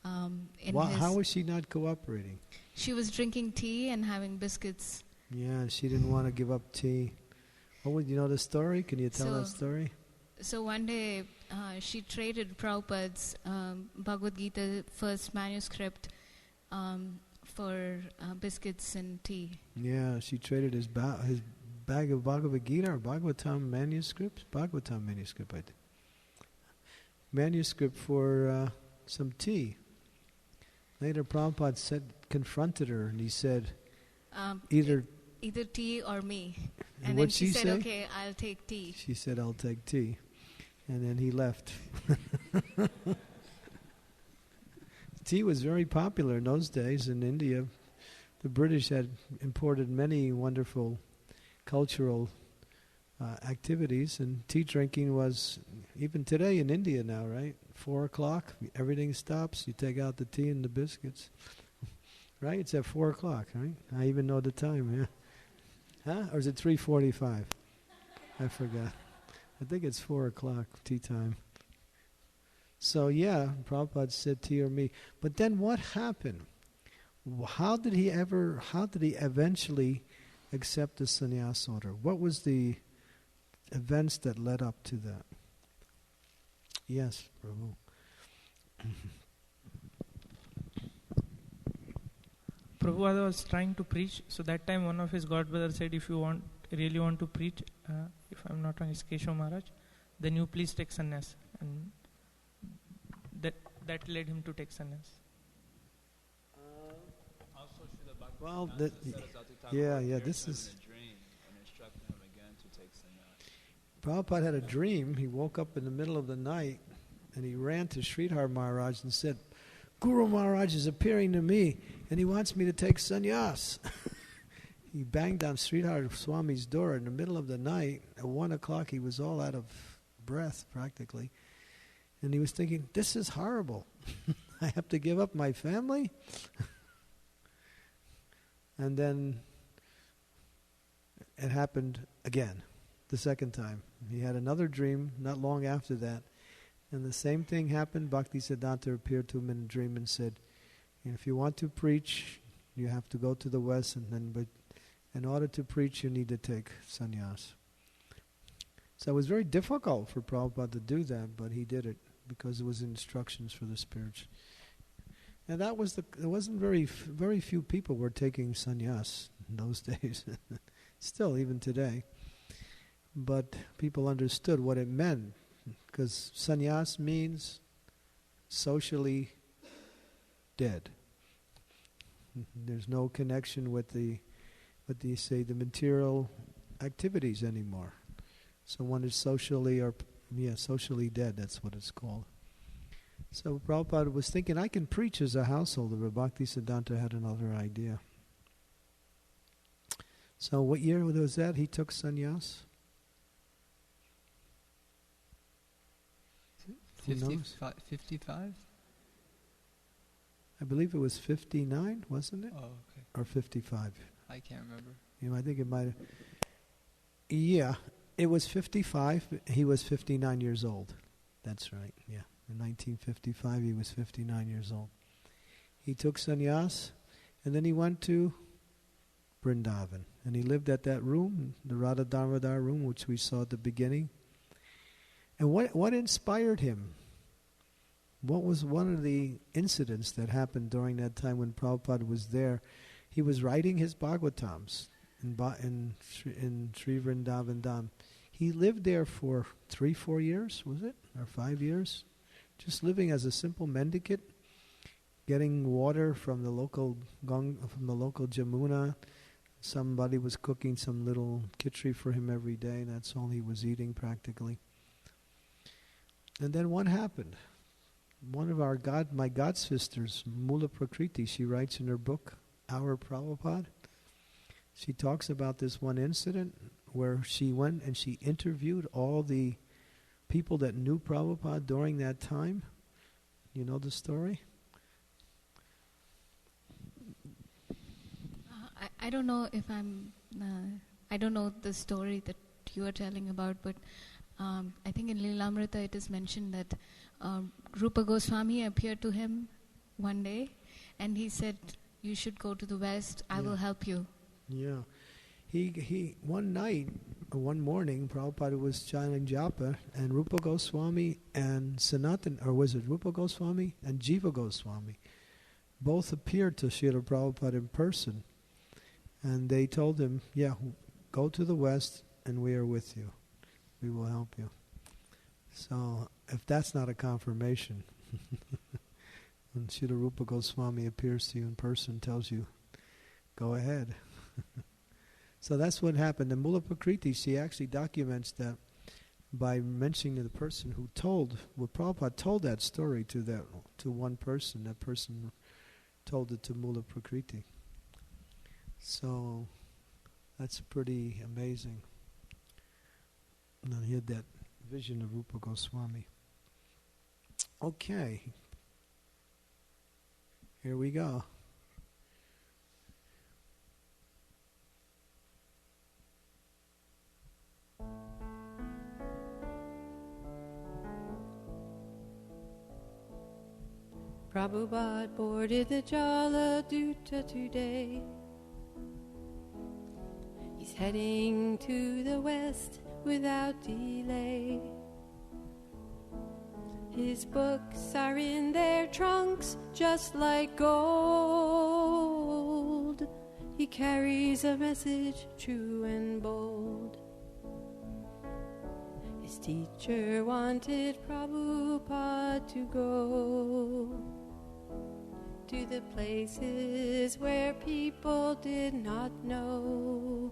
How was she not cooperating? She was drinking tea and having biscuits. Yeah, she didn't want to give up tea. Oh, you know the story? Can you tell that story? So one day she traded Prabhupada's Bhagavad Gita first manuscript for biscuits and tea. Yeah, she traded his bag of Bhagavad Gita or Bhagavatam manuscript? Bhagavatam manuscript, I think. Manuscript for some tea. Later Prabhupada confronted her, and he said, either tea or me. And then she said, say? Okay, I'll take tea. She said, I'll take tea. And then he left. Tea was very popular in those days in India. The British had imported many wonderful cultural activities, and tea drinking was, even today in India now, right? 4 o'clock, everything stops, you take out the tea and the biscuits. Right? It's at 4 o'clock, right? I even know the time, yeah. Huh? Or is it 3:45? I forgot. I think it's 4 o'clock, tea time. So yeah, Prabhupada said tea or me. But then what happened? How did he eventually accept the sannyas order? What was the events that led up to that? Yes, Prabhu. Prabhupada was trying to preach, so that time one of his godbrothers said, if you really want to preach, if I'm not wrong, ISKCON Maharaj, then you please take sannyas. And that led him to take sannyas. Well, this is... Prabhupada had a dream. He woke up in the middle of the night and he ran to Sridhar Maharaj and said, Guru Maharaj is appearing to me and he wants me to take sannyas. He banged on Sridhar Swami's door in the middle of the night. At 1 o'clock he was all out of breath practically. And he was thinking, this is horrible. I have to give up my family? And then it happened again, the second time. He had another dream not long after that. And the same thing happened. Bhaktisiddhanta appeared to him in a dream and said, if you want to preach, you have to go to the West, but in order to preach, you need to take sannyas. So it was very difficult for Prabhupada to do that, but he did it because it was instructions for the spirits. And that was there wasn't very few people were taking sannyas in those days. Still, even today. But people understood what it meant, because sannyas means socially dead. There's no connection with the material activities anymore. So one is socially dead, that's what it's called. So Prabhupada was thinking, I can preach as a householder, but Bhaktisiddhanta had another idea. So what year was that he took sannyas? 55? I believe it was 59, wasn't it? Oh, okay. Or 55. I can't remember. I think it might have. Yeah, it was 55. He was 59 years old. That's right, yeah. In 1955, he was 59 years old. He took sannyas, and then he went to Vrindavan. And he lived at that room, the Radha Damodar room, which we saw at the beginning. And what inspired him? What was one of the incidents that happened during that time when Prabhupada was there? He was writing his Bhagavatams in Sri Vrindavan Dham. He lived there for 3-4 years, was it? Or 5 years? Just living as a simple mendicant, getting water from the local Jamuna. Somebody was cooking some little khichdi for him every day. That's all he was eating practically. And then what happened? One of my god sisters, Mula Prakriti, she writes in her book, Our Prabhupada, she talks about this one incident where she went and she interviewed all the people that knew Prabhupada during that time. You know the story? I don't know if I don't know the story that you are telling about, but I think in Lilamrita it is mentioned that Rupa Goswami appeared to him one day and he said, you should go to the West, I will help you. Yeah. He one morning, Prabhupada was chanting japa, and Rupa Goswami and Sanatan, or was it Rupa Goswami and Jiva Goswami, both appeared to Srila Prabhupada in person. And they told him, go to the West and we are with you. We will help you. So, if that's not a confirmation, when Srila Rupa Goswami appears to you in person, tells you, go ahead. So that's what happened. And Mula Prakriti, she actually documents that by mentioning to the person who Prabhupada told that story to one person. That person told it to Mula Prakriti. So that's pretty amazing. And he had that vision of Rupa Goswami. Okay. Here we go. Prabhupada boarded the Jala Duta today. He's heading to the west without delay. His books are in their trunks just like gold. He carries a message true and bold. His teacher wanted Prabhupada to go to the places where people did not know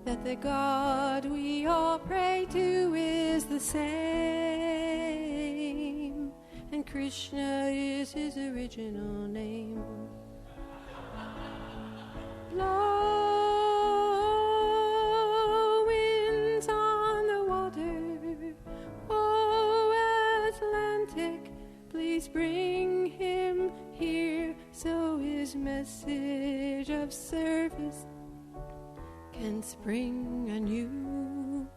that the God we all pray to is the same, and Krishna is his original name. Blow winds on the water, oh Atlantic, please bring him here so his message of service can spring anew,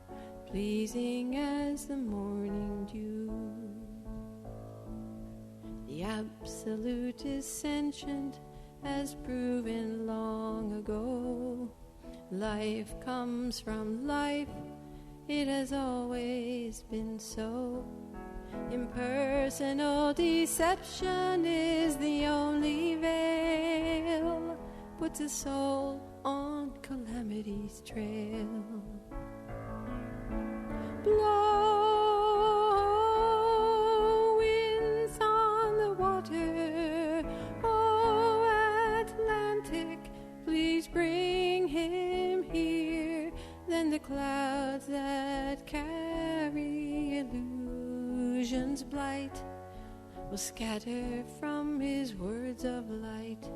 pleasing as the morning dew. The Absolute is sentient, as proven long ago. Life comes from life, it has always been so. Impersonal deception is the only veil, puts a soul on calamity's trail. Blow winds on the water, oh Atlantic, please bring him here. Then the clouds that carry illusion's blight will scatter from his words of light.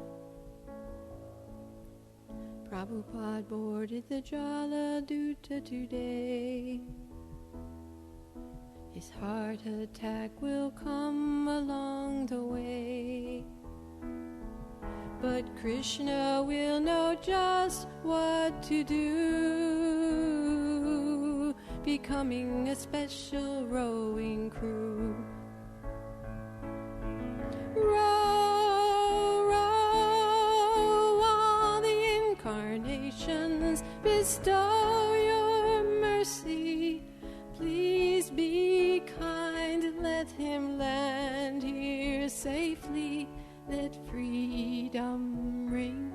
Prabhupada boarded the Jala Duta today. His heart attack will come along the way. Krishna will know just what to do, becoming a special rowing crew. Row, row, all the incarnations, bestow your mercy. Please be kind, let him land here safely. Let freedom ring,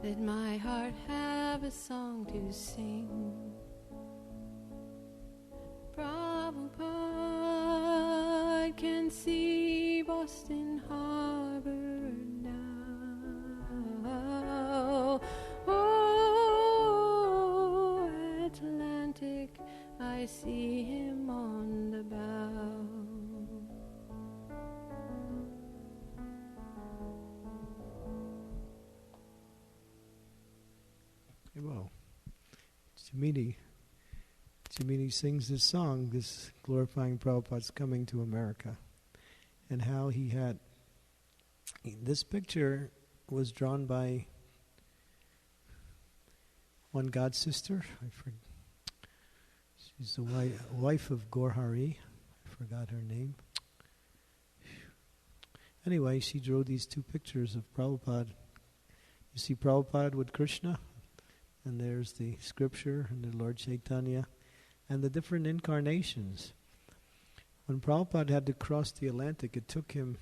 let my heart have a song to sing. Prabhupada can see Boston Harbor now. Oh, Atlantic, I see him on the bow. Well, Jamini sings this song, this glorifying Prabhupada's coming to America, and how he had, this picture was drawn by one god sister, she's the wife of Gorhari, I forgot her name. Anyway, she drew these two pictures of Prabhupada. You see Prabhupada with Krishna, and there's the scripture and the Lord Chaitanya and the different incarnations. When Prabhupada had to cross the Atlantic, it took him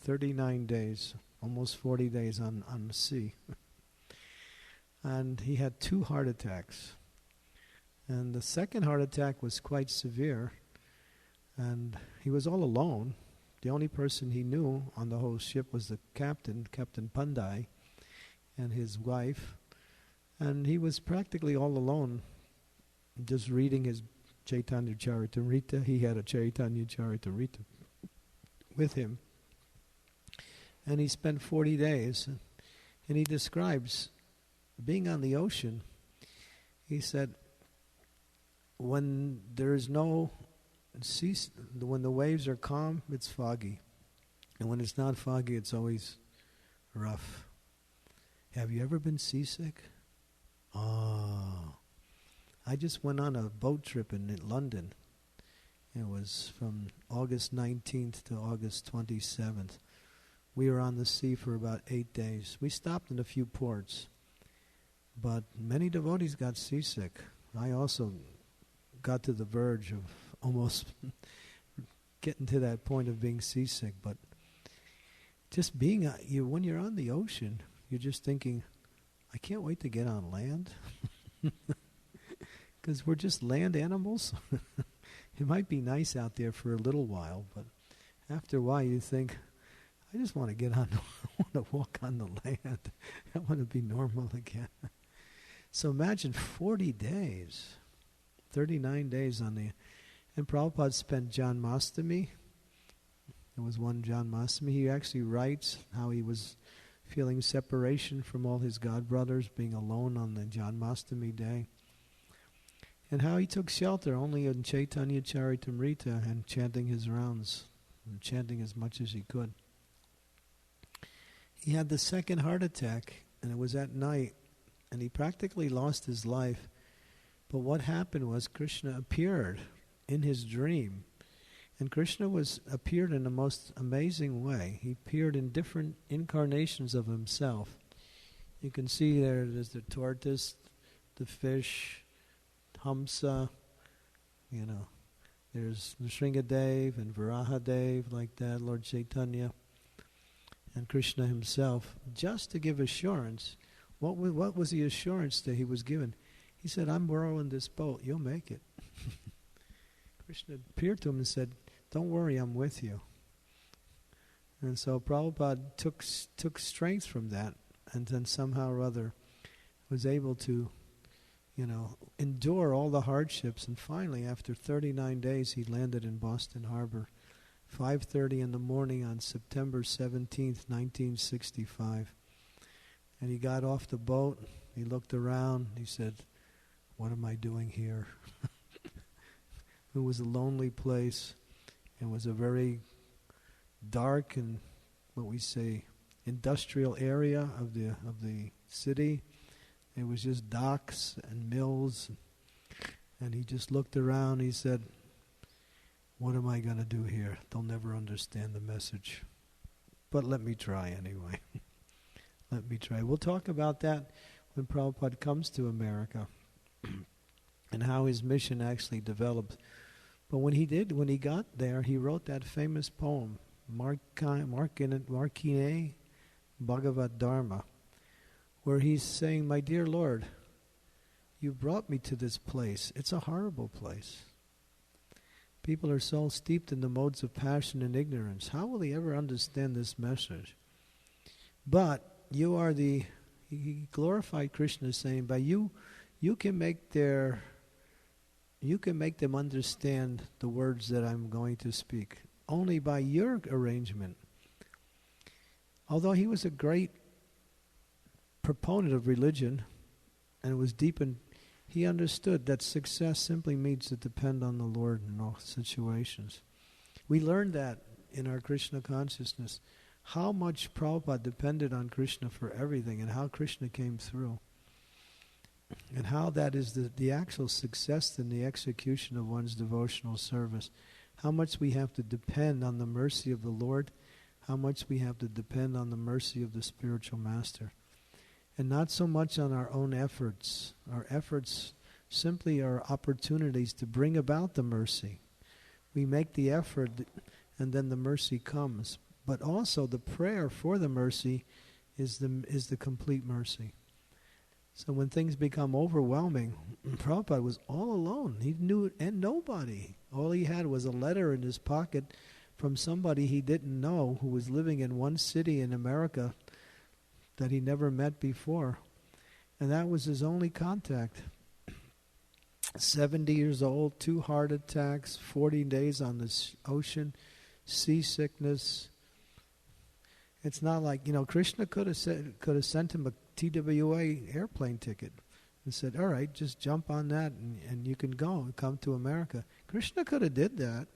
39 days, almost 40 days on the sea. And he had 2 heart attacks. And the second heart attack was quite severe. And he was all alone. The only person he knew on the whole ship was the captain, Captain Pandai, and his wife. And he was practically all alone, just reading his Chaitanya Charitamrita. He had a Chaitanya Charitamrita with him. And he spent 40 days. And he describes being on the ocean. He said, when there is no when the waves are calm, it's foggy. And when it's not foggy, it's always rough. Have you ever been seasick? Oh, I just went on a boat trip in London. It was from August 19th to August 27th. We were on the sea for about 8 days. We stopped in a few ports, but many devotees got seasick. I also got to the verge of almost getting to that point of being seasick, but just being, when you're on the ocean, you're just thinking, I can't wait to get on land, because we're just land animals. It might be nice out there for a little while, but after a while you think, I just want to get on, I want to walk on the land. I want to be normal again. So imagine 40 days, 39 days on the, and Prabhupada spent Janmastami. There was one Janmastami. He actually writes how he was feeling separation from all his god brothers, being alone on the Janmastami day, and how he took shelter only in Chaitanya Charitamrita and chanting his rounds, and chanting as much as he could. He had the second heart attack, and it was at night, and he practically lost his life. But what happened was Krishna appeared in his dream. And Krishna appeared in the most amazing way. He appeared in different incarnations of himself. You can see there's the tortoise, the fish, Hamsa, there's Nrsingadev and Varahadev, like that, Lord Chaitanya, and Krishna himself, just to give assurance. What was the assurance that he was given? He said, I'm rowing this boat, you'll make it. Krishna appeared to him and said, don't worry, I'm with you. And so Prabhupada took strength from that, and then somehow or other was able to, endure all the hardships. And finally, after 39 days, he landed in Boston Harbor, 5:30 in the morning on September 17th, 1965. And he got off the boat, he looked around, he said, what am I doing here? It was a lonely place. It was a very dark and, what we say, industrial area of the city. It was just docks and mills. And he just looked around. He said, what am I going to do here? They'll never understand the message. But let me try anyway. Let me try. We'll talk about that when Prabhupada comes to America and how his mission actually developed. But when he got there, he wrote that famous poem, Markine Bhagavad Dharma, where he's saying, my dear Lord, you brought me to this place. It's a horrible place. People are so steeped in the modes of passion and ignorance. How will they ever understand this message? But you are he glorified Krishna, saying, by you can make them understand the words that I'm going to speak. Only by your arrangement. Although he was a great proponent of religion and was deep in, he understood that success simply means to depend on the Lord in all situations. We learned that in our Krishna consciousness, how much Prabhupada depended on Krishna for everything and how Krishna came through. And how that is the actual success in the execution of one's devotional service. How much we have to depend on the mercy of the Lord, how much we have to depend on the mercy of the spiritual master. And not so much on our own efforts. Our efforts simply are opportunities to bring about the mercy. We make the effort and then the mercy comes. But also the prayer for the mercy is the complete mercy. So when things become overwhelming, Prabhupada was all alone. He knew and nobody. All he had was a letter in his pocket from somebody he didn't know who was living in one city in America that he never met before. And that was his only contact. 70 years old, 2 heart attacks, 40 days on the ocean, seasickness. It's not like, Krishna could have sent him a TWA airplane ticket and said, all right, just jump on that and you can go and come to America. Krishna could have did that,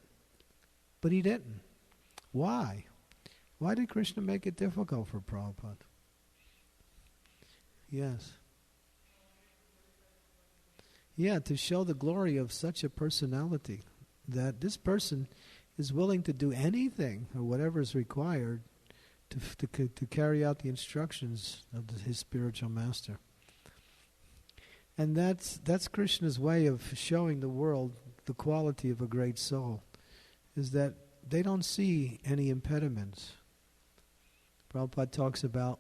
but he didn't. Why? Why did Krishna make it difficult for Prabhupada? Yes. Yeah, to show the glory of such a personality, that this person is willing to do anything or whatever is required to carry out the instructions of his spiritual master. And that's Krishna's way of showing the world the quality of a great soul, is that they don't see any impediments. Prabhupada talks about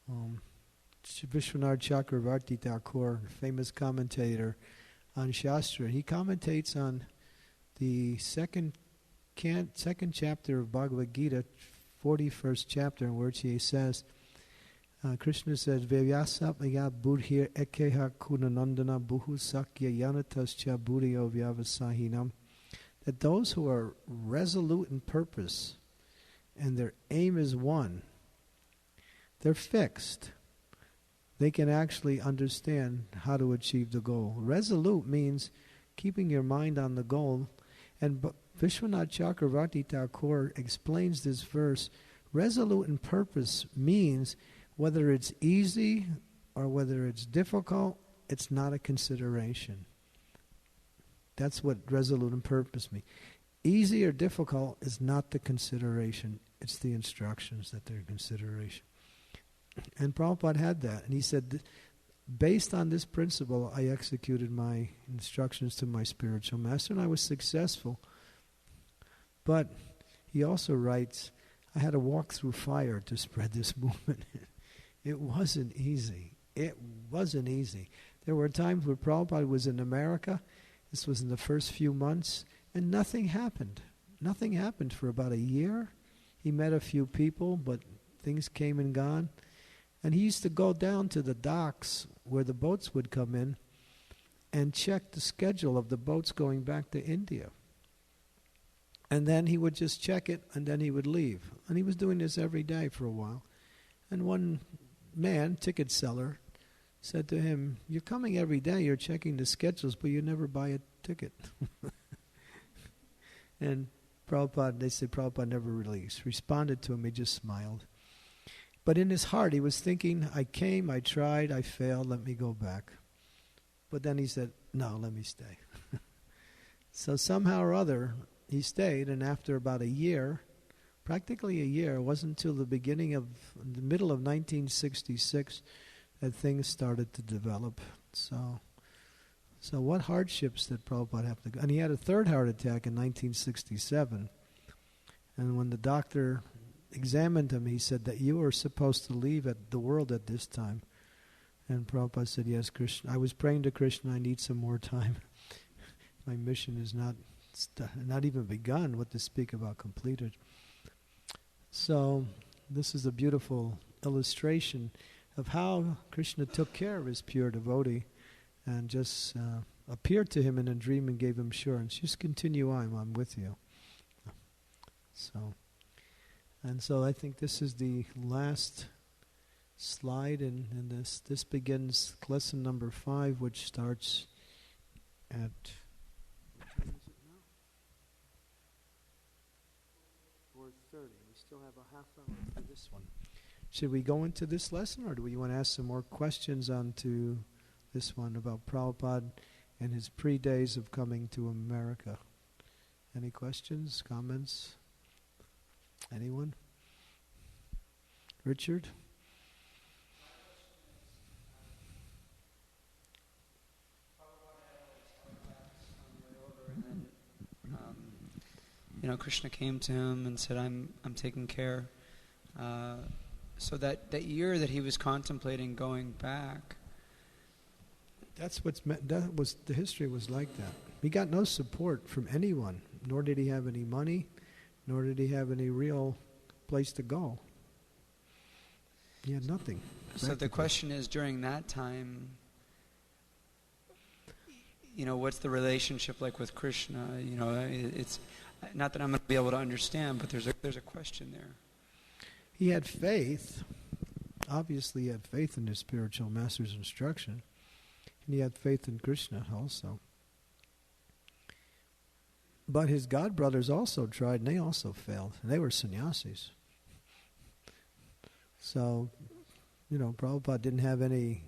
Vishwanath Chakravarti Thakur, famous commentator on Shastra. He commentates on the second chapter of Bhagavad Gita, 41st chapter, in which he says, Krishna says, Vyasapaya buddhir ekeha kunanandana buhu sakya yanatascha buddhyo vyavasahinam, that those who are resolute in purpose and their aim is one, they're fixed. They can actually understand how to achieve the goal. Resolute means keeping your mind on the goal. And Vishwanath Chakravarti Thakur explains this verse. Resolute in purpose means whether it's easy or whether it's difficult, it's not a consideration. That's what resolute in purpose means. Easy or difficult is not the consideration. It's the instructions that they're consideration. And Prabhupada had that. And he said, based on this principle, I executed my instructions to my spiritual master, and I was successful. But he also writes, I had to walk through fire to spread this movement. It wasn't easy. It wasn't easy. There were times where Prabhupada was in America. This was in the first few months, and nothing happened. Nothing happened for about a year. He met a few people, but things came and gone. And he used to go down to the docks where the boats would come in and check the schedule of the boats going back to India. And then he would just check it, and then he would leave. And he was doing this every day for a while. And one man, ticket seller, said to him, you're coming every day, you're checking the schedules, but you never buy a ticket. And Prabhupada, they said Prabhupada never really responded to him, he just smiled. But in his heart, he was thinking, I came, I tried, I failed, let me go back. But then he said, no, let me stay. So somehow or other, he stayed, and after about a year, practically a year, it wasn't until the middle of 1966 that things started to develop. So what hardships did Prabhupada have to go? And he had a third heart attack in 1967. And when the doctor examined him, he said that you were supposed to leave the world at this time. And Prabhupada said, yes, Krishna. I was praying to Krishna, I need some more time. My mission is not even begun, what to speak about completed. So this is a beautiful illustration of how Krishna took care of his pure devotee and just appeared to him in a dream and gave him assurance. Just continue on, I'm with you. So I think this is the last slide in this. This begins lesson number 5, which starts at... What time is it now? 4:30. We still have a half hour for this one. Should we go into this lesson, or do we want to ask some more questions onto this one about Prabhupada and his pre-days of coming to America? Any questions, comments? Anyone? Richard? Krishna came to him and said, "I'm taking care." So that year that he was contemplating going back. That's what's meant. That was the history was like that. He got no support from anyone, nor did he have any money, nor did he have any real place to go. He had nothing. So the question is, during that time, what's the relationship like with Krishna? It's not that I'm going to be able to understand, but there's a question there. He had faith. Obviously, he had faith in his spiritual master's instruction. And he had faith in Krishna also. But his god brothers also tried, and they also failed. And they were sannyasis. So, Prabhupada didn't have any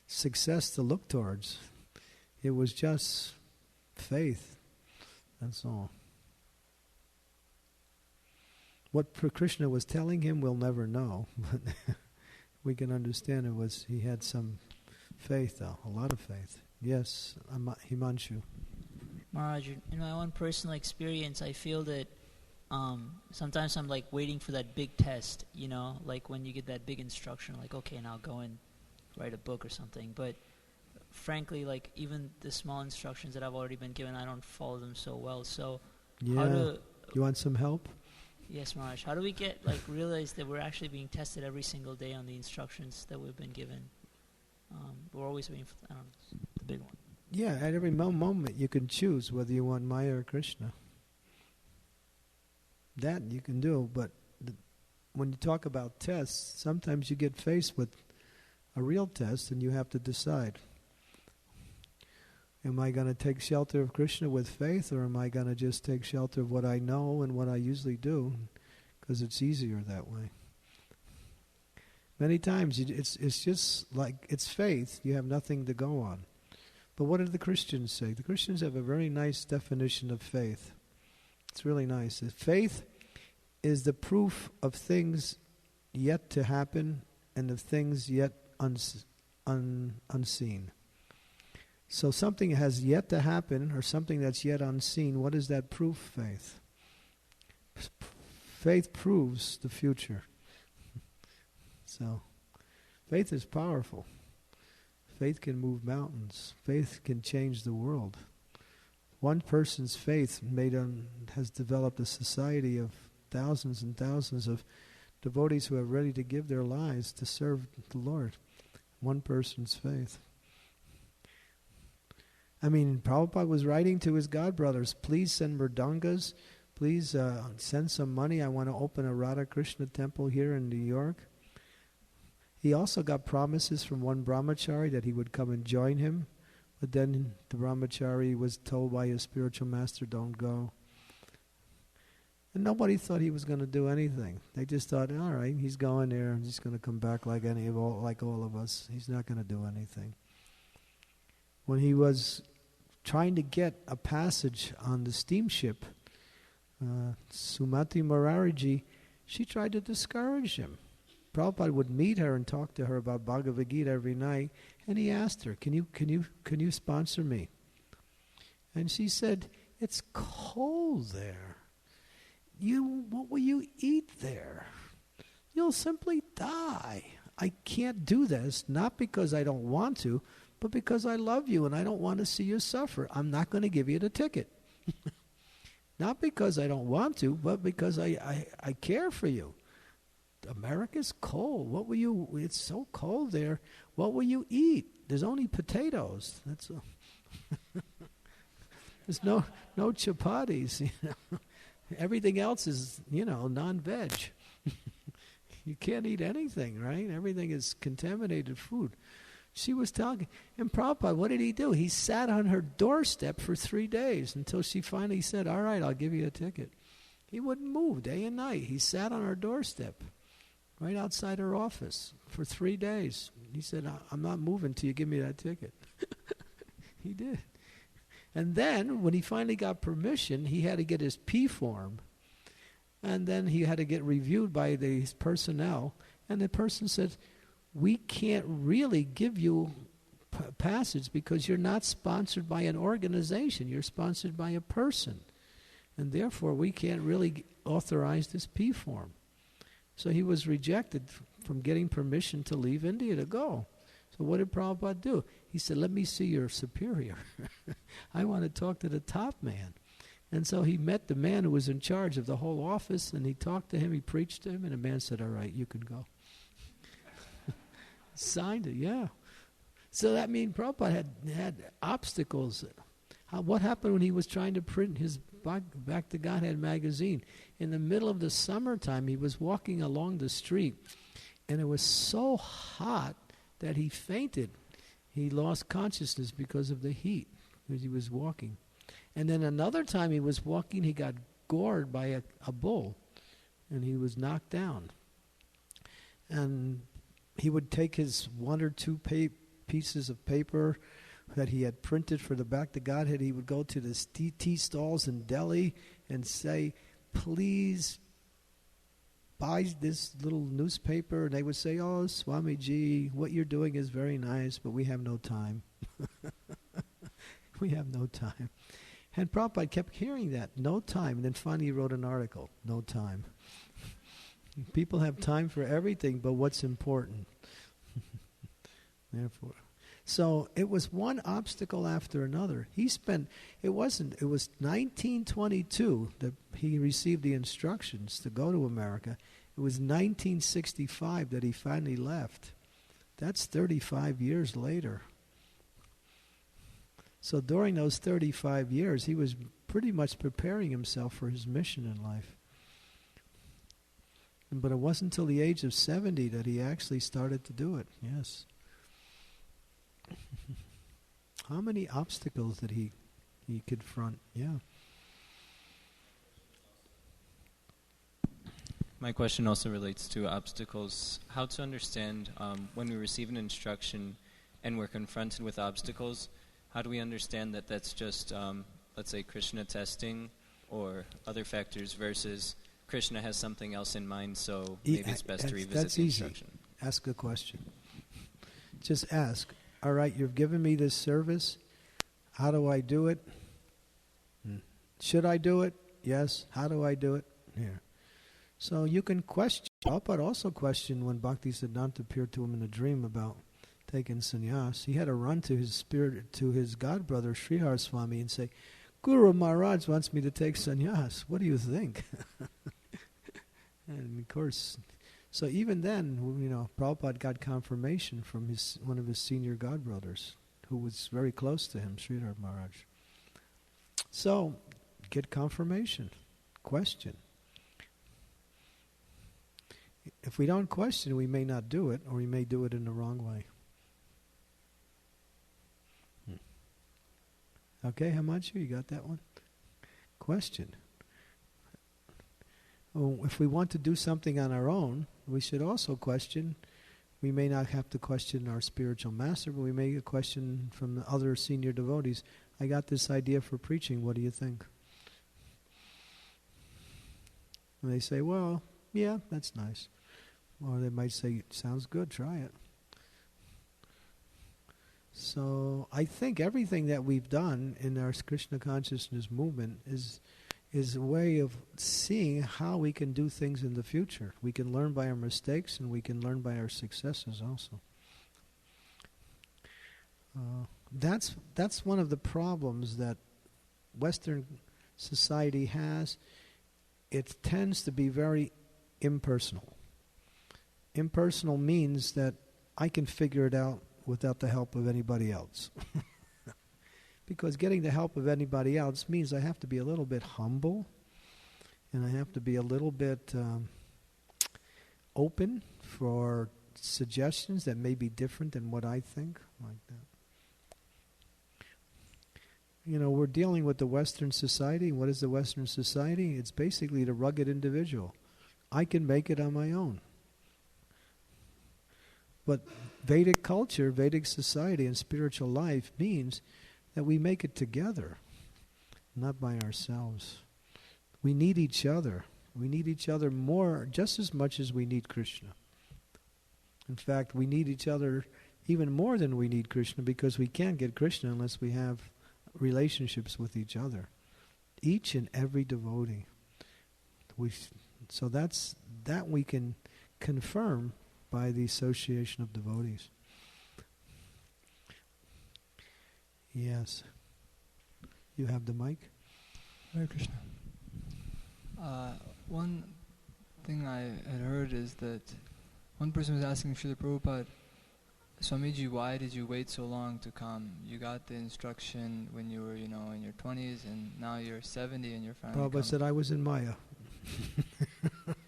success to look towards. It was just faith. That's all. What Krishna was telling him, we'll never know. But we can understand he had some faith, though, a lot of faith. Yes, Himanshu. Maharaj, in my own personal experience, I feel that sometimes I'm like waiting for that big test, like when you get that big instruction, like, okay, now go and write a book or something. But frankly, like even the small instructions that I've already been given, I don't follow them so well. So you want some help? Yes, Maharaj. How do we realize that we're actually being tested every single day on the instructions that we've been given? We're always waiting for, the big one. Yeah, at every moment you can choose whether you want Maya or Krishna. That you can do, but when you talk about tests, sometimes you get faced with a real test and you have to decide. Am I going to take shelter of Krishna with faith, or am I going to just take shelter of what I know and what I usually do, because it's easier that way? Many times it's just like it's faith. You have nothing to go on. But what do the Christians say? The Christians have a very nice definition of faith. It's really nice. Faith is the proof of things yet to happen and of things yet unseen. So something has yet to happen or something that's yet unseen. What is that proof? Faith. Faith proves the future. So faith is powerful. Faith can move mountains. Faith can change the world. One person's faith has developed a society of thousands and thousands of devotees who are ready to give their lives to serve the Lord. One person's faith. Prabhupada was writing to his godbrothers, please send mridangas, please send some money. I want to open a Radha Krishna temple here in New York. He also got promises from one brahmachari that he would come and join him, but then the brahmachari was told by his spiritual master, don't go. And nobody thought he was going to do anything. They just thought, all right, he's going there and he's going to come back like all of us. He's not going to do anything. When he was trying to get a passage on the steamship, Sumati Maharaji, she tried to discourage him. Prabhupada would meet her and talk to her about Bhagavad Gita every night, and he asked her, can you sponsor me? And she said, it's cold there. What will you eat there? You'll simply die. I can't do this, not because I don't want to, but because I love you and I don't want to see you suffer. I'm not going to give you the ticket. Not because I don't want to, but because I care for you. America's cold. It's so cold there. What will you eat? There's only potatoes. That's all. There's no chapatis. You know. Everything else is, non-veg. You can't eat anything, right? Everything is contaminated food. She was talking, and Prabhupada, what did he do? He sat on her doorstep for 3 days until she finally said, all right, I'll give you a ticket. He wouldn't move day and night. He sat on her doorstep, right outside her office, for 3 days. He said, I'm not moving till you give me that ticket. He did. And then, when he finally got permission, he had to get his P form. And then he had to get reviewed by the personnel. And the person said, we can't really give you passage because you're not sponsored by an organization. You're sponsored by a person. And therefore, we can't really authorize this P form. So he was rejected from getting permission to leave India to go. So what did Prabhupada do? He said, let me see your superior. I want to talk to the top man. And so he met the man who was in charge of the whole office, and he talked to him, he preached to him, and the man said, all right, you can go. Signed it, yeah. So that means Prabhupada had obstacles. What happened when he was trying to print his Back to Godhead magazine? In the middle of the summertime, he was walking along the street, and it was so hot that he fainted. He lost consciousness because of the heat, because he was walking. And then another time he was walking, he got gored by a bull, and he was knocked down. And he would take his 1 or 2 pieces of paper that he had printed for the Back to Godhead. He would go to the tea stalls in Delhi and say, please buy this little newspaper. And they would say, oh, Swamiji, what you're doing is very nice, but we have no time. We have no time. And Prabhupada kept hearing that, no time. And then finally he wrote an article, no time. People have time for everything but what's important. Therefore, so it was one obstacle after another. It was 1922 that he received the instructions to go to America. It was 1965 that he finally left. That's 35 years later. So during those 35 years, he was pretty much preparing himself for his mission in life. But it wasn't until the age of 70 that he actually started to do it, yes. How many obstacles did he confront? Yeah. My question also relates to obstacles. How to understand when we receive an instruction and we're confronted with obstacles, how do we understand that that's just, let's say, Krishna testing or other factors versus Krishna has something else in mind, so maybe it's best to revisit the instruction? Easy. Ask a question. Just ask, all right, you've given me this service. How do I do it? Should I do it? Yes. How do I do it? Here. So you can question. Prabhupada also questioned when Bhaktisiddhanta appeared to him in a dream about taking sannyas. He had to run to his spirit, to his godbrother Srihar Swami, and say, Guru Maharaj wants me to take sannyas. What do you think? And of course, so even then, Prabhupada got confirmation from one of his senior godbrothers, who was very close to him, Sridhar Maharaj. So, get confirmation. Question. If we don't question, we may not do it, or we may do it in the wrong way. Okay, Himanshu, you got that one? Question. if we want to do something on our own, we should also question. We may not have to question our spiritual master, but we may question from the other senior devotees, I got this idea for preaching, what do you think? And they say, well, yeah, that's nice. Or they might say, sounds good, try it. So I think everything that we've done in our Krishna consciousness movement is a way of seeing how we can do things in the future. We can learn by our mistakes and we can learn by our successes also. That's one of the problems that Western society has. It tends to be very impersonal. Impersonal means that I can figure it out without the help of anybody else. Because getting the help of anybody else means I have to be a little bit humble and I have to be a little bit open for suggestions that may be different than what I think, like that. You know, we're dealing with the Western society. What is the Western society? It's basically the rugged individual. I can make it on my own. But Vedic culture, Vedic society, and spiritual life means that we make it together, not by ourselves. We need each other. We need each other more, just as much as we need Krishna. In fact, we need each other even more than we need Krishna, because we can't get Krishna unless we have relationships with each other. Each and every devotee. So that we can confirm by the association of devotees. Yes. You have the mic? Hare Krishna. One thing I had heard is that one person was asking Srila Prabhupada, Swamiji, why did you wait so long to come? You got the instruction when you were, in your 20s, and now you're 70 and you're finally Prabhupada said, I was in Maya.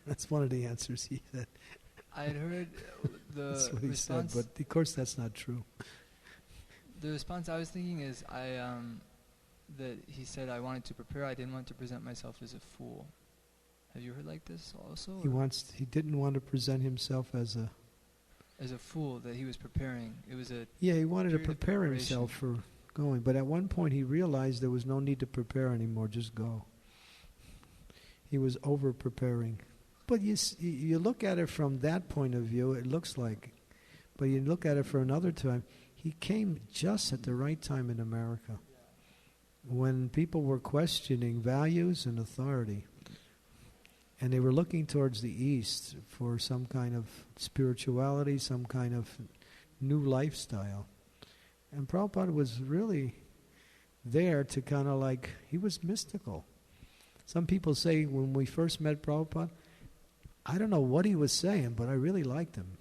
That's one of the answers he said. I had heard the that's what he response. said, but of course that's not true. The response I was thinking is, that he said, I wanted to prepare. I didn't want to present myself as a fool. Have you heard like this also? He didn't want to present himself as a fool, that he was preparing. It was he wanted to prepare himself for going. But at one point he realized there was no need to prepare anymore, just go. He was over-preparing. But you look at it from that point of view, it looks like. But you look at it for another time, he came just at the right time in America, when people were questioning values and authority. And they were looking towards the East for some kind of spirituality, some kind of new lifestyle. And Prabhupada was really there to kind of he was mystical. Some people say when we first met Prabhupada, I don't know what he was saying, but I really liked him.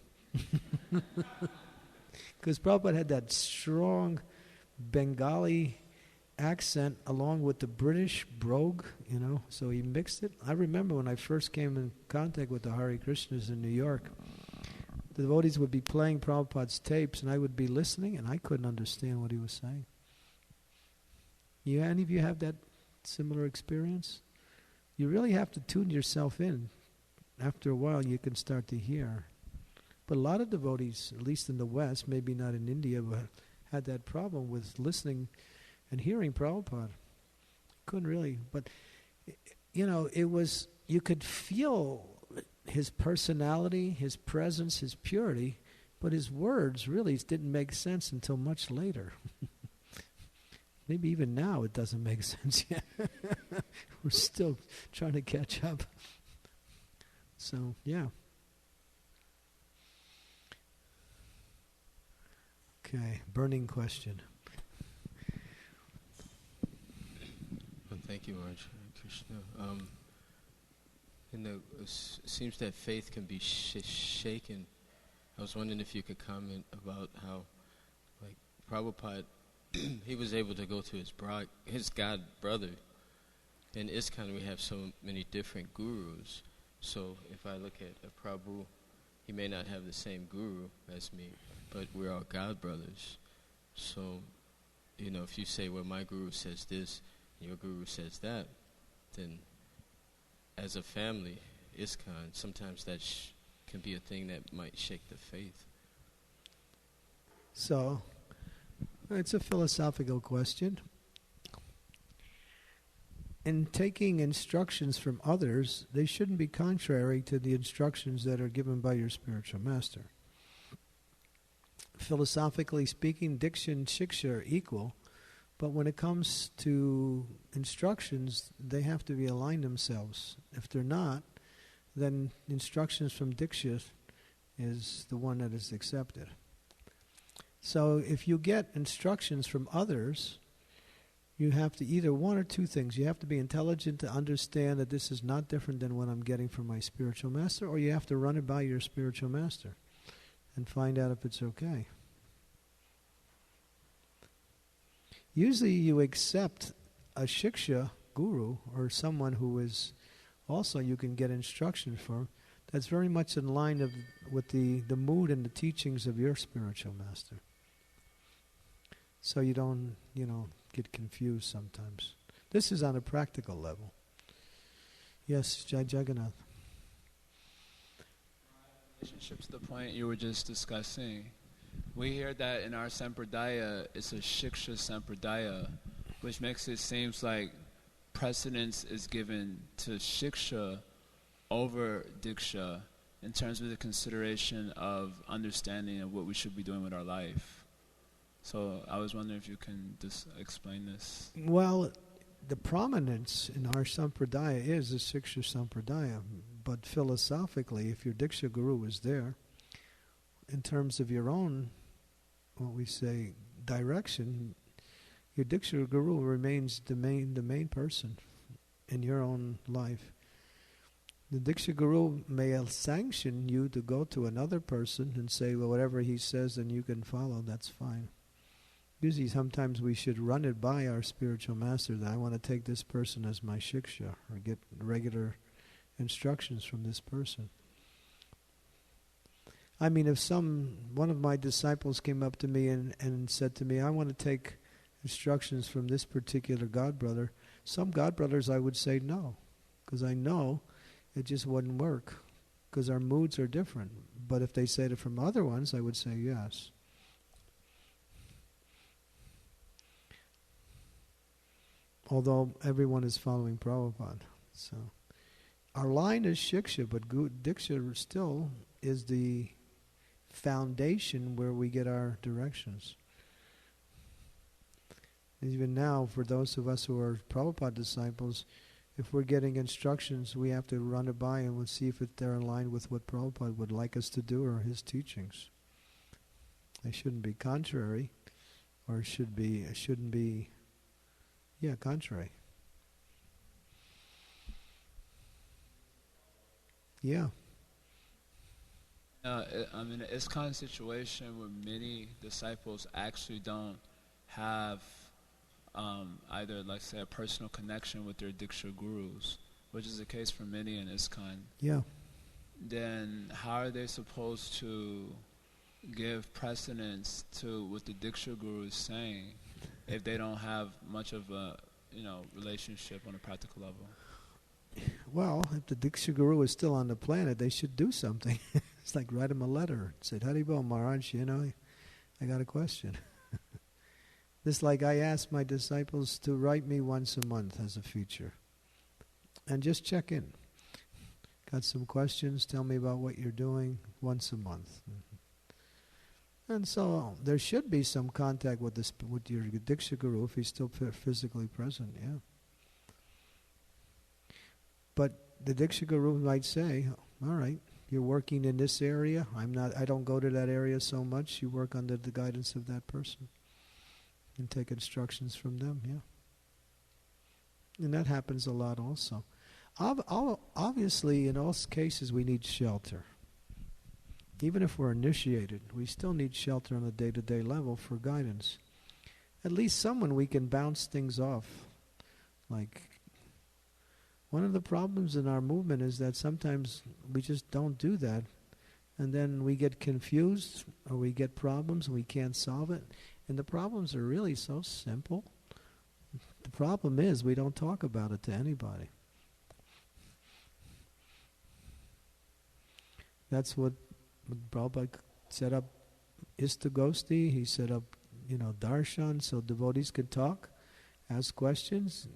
Because Prabhupada had that strong Bengali accent along with the British brogue, so he mixed it. I remember when I first came in contact with the Hare Krishnas in New York, the devotees would be playing Prabhupada's tapes and I would be listening and I couldn't understand what he was saying. Any of you have that similar experience? You really have to tune yourself in. After a while you can start to hear. But a lot of devotees, at least in the West, maybe not in India, but had that problem with listening and hearing Prabhupada. Couldn't really, but it was, you could feel his personality, his presence, his purity, but his words really didn't make sense until much later. Maybe even now it doesn't make sense yet. We're still trying to catch up. So, yeah. Okay, burning question. Well, thank you, Maharaj. Krishna. It seems that faith can be shaken. I was wondering if you could comment about how, Prabhupada, he was able to go to his god brother. In ISKCON, we have so many different gurus. So if I look at a Prabhu, he may not have the same guru as me, but we're all god brothers. So, if you say, well, my guru says this, your guru says that, then as a family, ISKCON, sometimes that can be a thing that might shake the faith. So, it's a philosophical question. In taking instructions from others, they shouldn't be contrary to the instructions that are given by your spiritual master. Philosophically speaking, Diksha and Shiksha are equal, but when it comes to instructions, they have to be aligned themselves. If they're not, then instructions from Diksha is the one that is accepted. So if you get instructions from others, you have to either one or two things. You have to be intelligent to understand that this is not different than what I'm getting from my spiritual master, or you have to run it by your spiritual master and find out if it's okay. Usually you accept a Shiksha guru or someone who is also you can get instruction from, that's very much in line with the mood and the teachings of your spiritual master. So you don't, get confused sometimes. This is on a practical level. Yes, Jai Jagannath. Relationship to the point you were just discussing. We hear that in our Sampradaya, it's a Shiksha Sampradaya, which makes it seem like precedence is given to Shiksha over Diksha in terms of the consideration of understanding of what we should be doing with our life. So I was wondering if you can just explain this. Well, the prominence in our Sampradaya is the Shiksha Sampradaya, but philosophically, if your Diksha Guru is there, in terms of your own, what we say, direction, your Diksha Guru remains the main person in your own life. The Diksha Guru may sanction you to go to another person and say, well, whatever he says, then you can follow, that's fine. Usually sometimes we should run it by our spiritual master that I want to take this person as my shiksha or get regular instructions from this person. I mean, if one of my disciples came up to me and said to me, I want to take instructions from this particular godbrother, some godbrothers I would say no, because I know it just wouldn't work, because our moods are different. But if they said it from other ones, I would say yes. Although everyone is following Prabhupada. So our line is Shiksha, but Diksha still is the foundation where we get our directions. Even now, for those of us who are Prabhupada disciples, if we're getting instructions, we have to run it by and we'll see if they're in line with what Prabhupada would like us to do or his teachings. They shouldn't be contrary, or shouldn't be contrary. Yeah. I'm in an ISKCON situation where many disciples actually don't have either, like say, a personal connection with their Diksha gurus, which is the case for many in ISKCON. Yeah. Then how are they supposed to give precedence to what the Diksha guru is saying if they don't have much of a relationship on a practical level? Well, if the Diksha Guru is still on the planet, they should do something. It's like write him a letter. Say, Haribol Maharaj, I got a question. This like I ask my disciples to write me once a month as a feature. And just check in. Got some questions, tell me about what you're doing once a month. And so there should be some contact with your Diksha Guru if he's still physically present, yeah. But the Diksha Guru might say, all right, you're working in this area. I don't go to that area so much. You work under the guidance of that person. And take instructions from them, yeah. And that happens a lot also. Obviously, in all cases, we need shelter. Even if we're initiated, we still need shelter on a day-to-day level for guidance. At least someone we can bounce things off. Like, one of the problems in our movement is that sometimes we just don't do that. And then we get confused or we get problems and we can't solve it. And the problems are really so simple. The problem is we don't talk about it to anybody. That's what Prabhupada set up ISKCON. He set up, darshan, so devotees could talk, ask questions,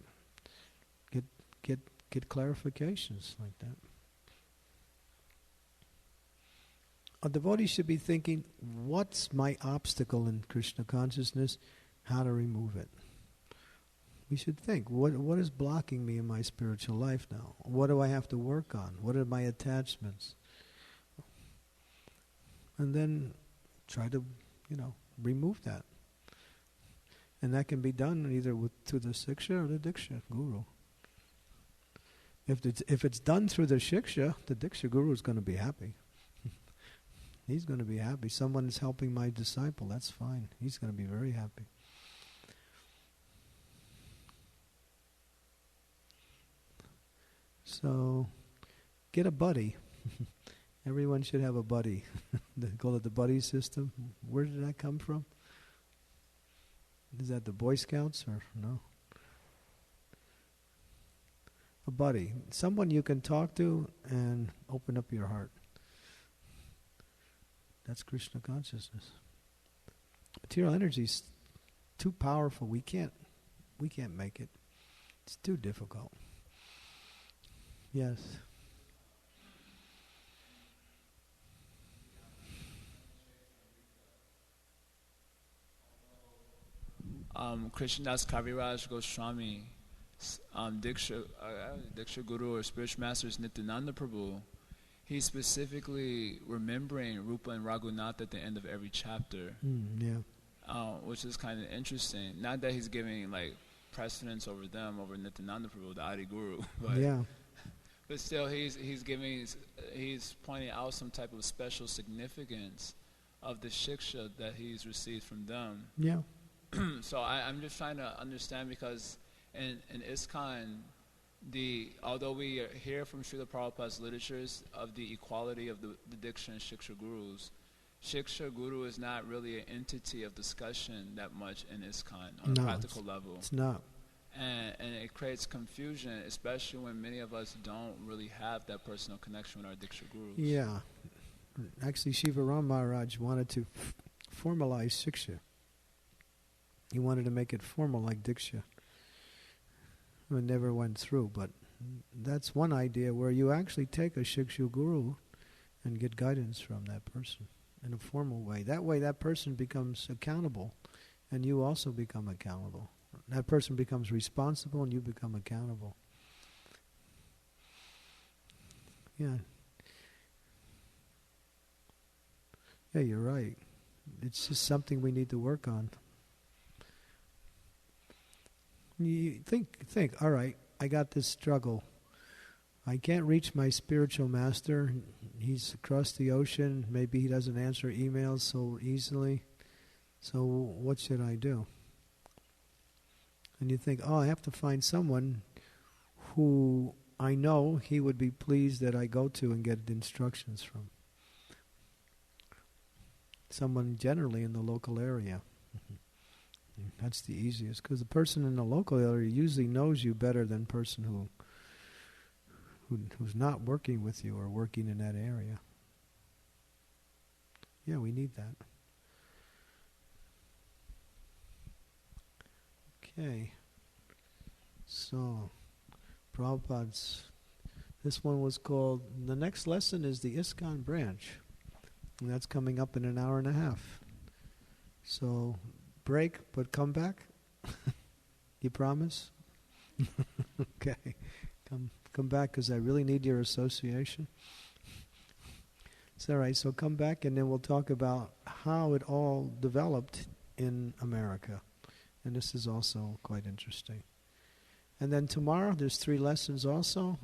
get clarifications like that. A devotee should be thinking, what's my obstacle in Krishna consciousness? How to remove it. We should think, what is blocking me in my spiritual life now? What do I have to work on? What are my attachments? And then try to, remove that. And that can be done either through the Siksha or the Diksha Guru. If it's done through the Shiksha, the Diksha Guru is going to be happy. He's going to be happy. Someone is helping my disciple, that's fine. He's going to be very happy. So, get a buddy. Everyone should have a buddy. They call it the buddy system. Where did that come from? Is that the Boy Scouts or no? A buddy. Someone you can talk to and open up your heart. That's Krishna consciousness. Material energy is too powerful. We can't make it. It's too difficult. Yes. Krishnadas Kaviraj Goswami, Diksha Guru or Spiritual Masters Nityananda Prabhu, he's specifically remembering Rupa and Raghunath at the end of every chapter. Which is kind of interesting. Not that he's giving precedence over them, over Nityananda Prabhu, the Adi Guru, but still he's pointing out some type of special significance of the shiksha that he's received from them. Yeah. So I'm just trying to understand, because in ISKCON, although we hear from Srila Prabhupada's literatures of the equality of the Diksha and Shiksha Gurus, Shiksha Guru is not really an entity of discussion that much in ISKCON on a practical level. It's not. And it creates confusion, especially when many of us don't really have that personal connection with our Diksha Gurus. Yeah. Actually, Shivaram Maharaj wanted to formalize Shiksha. He wanted to make it formal like Diksha. It never went through, but that's one idea where you actually take a Shiksha Guru and get guidance from that person in a formal way. That way that person becomes accountable and you also become accountable. That person becomes responsible and you become accountable. Yeah. Yeah, you're right. It's just something we need to work on. You think, all right, I got this struggle. I can't reach my spiritual master. He's across the ocean. Maybe he doesn't answer emails so easily. So what should I do? And you think, I have to find someone who I know he would be pleased that I go to and get instructions from. Someone generally in the local area. That's the easiest, because the person in the local area usually knows you better than person who's not working with you or working in that area. Yeah, we need that. Okay. So, Prabhupada's, this one was called, the next lesson is the ISKCON branch. And that's coming up in an hour and a half. So, break, but come back. You promise? Okay. Come back, because I really need your association. It's all right. So come back, and then we'll talk about how it all developed in America. And this is also quite interesting. And then tomorrow, there's 3 lessons also.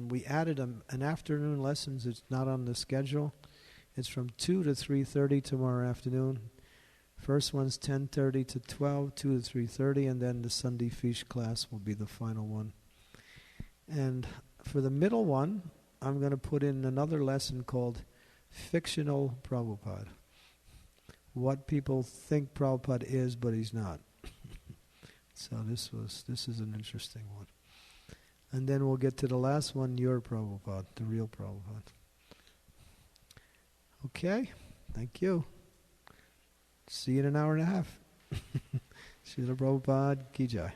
We added an afternoon lessons. It's not on the schedule. It's from 2 to 3:30 tomorrow afternoon. First one's 10:30 to 12, 2 to 3:30, and then the Sunday Fish class will be the final one. And for the middle one, I'm going to put in another lesson called Fictional Prabhupada. What people think Prabhupada is, but he's not. So this is an interesting one. And then we'll get to the last one, your Prabhupada, the real Prabhupada. Okay, thank you. See you in an hour and a half. Srila Prabhupada Ki Jai.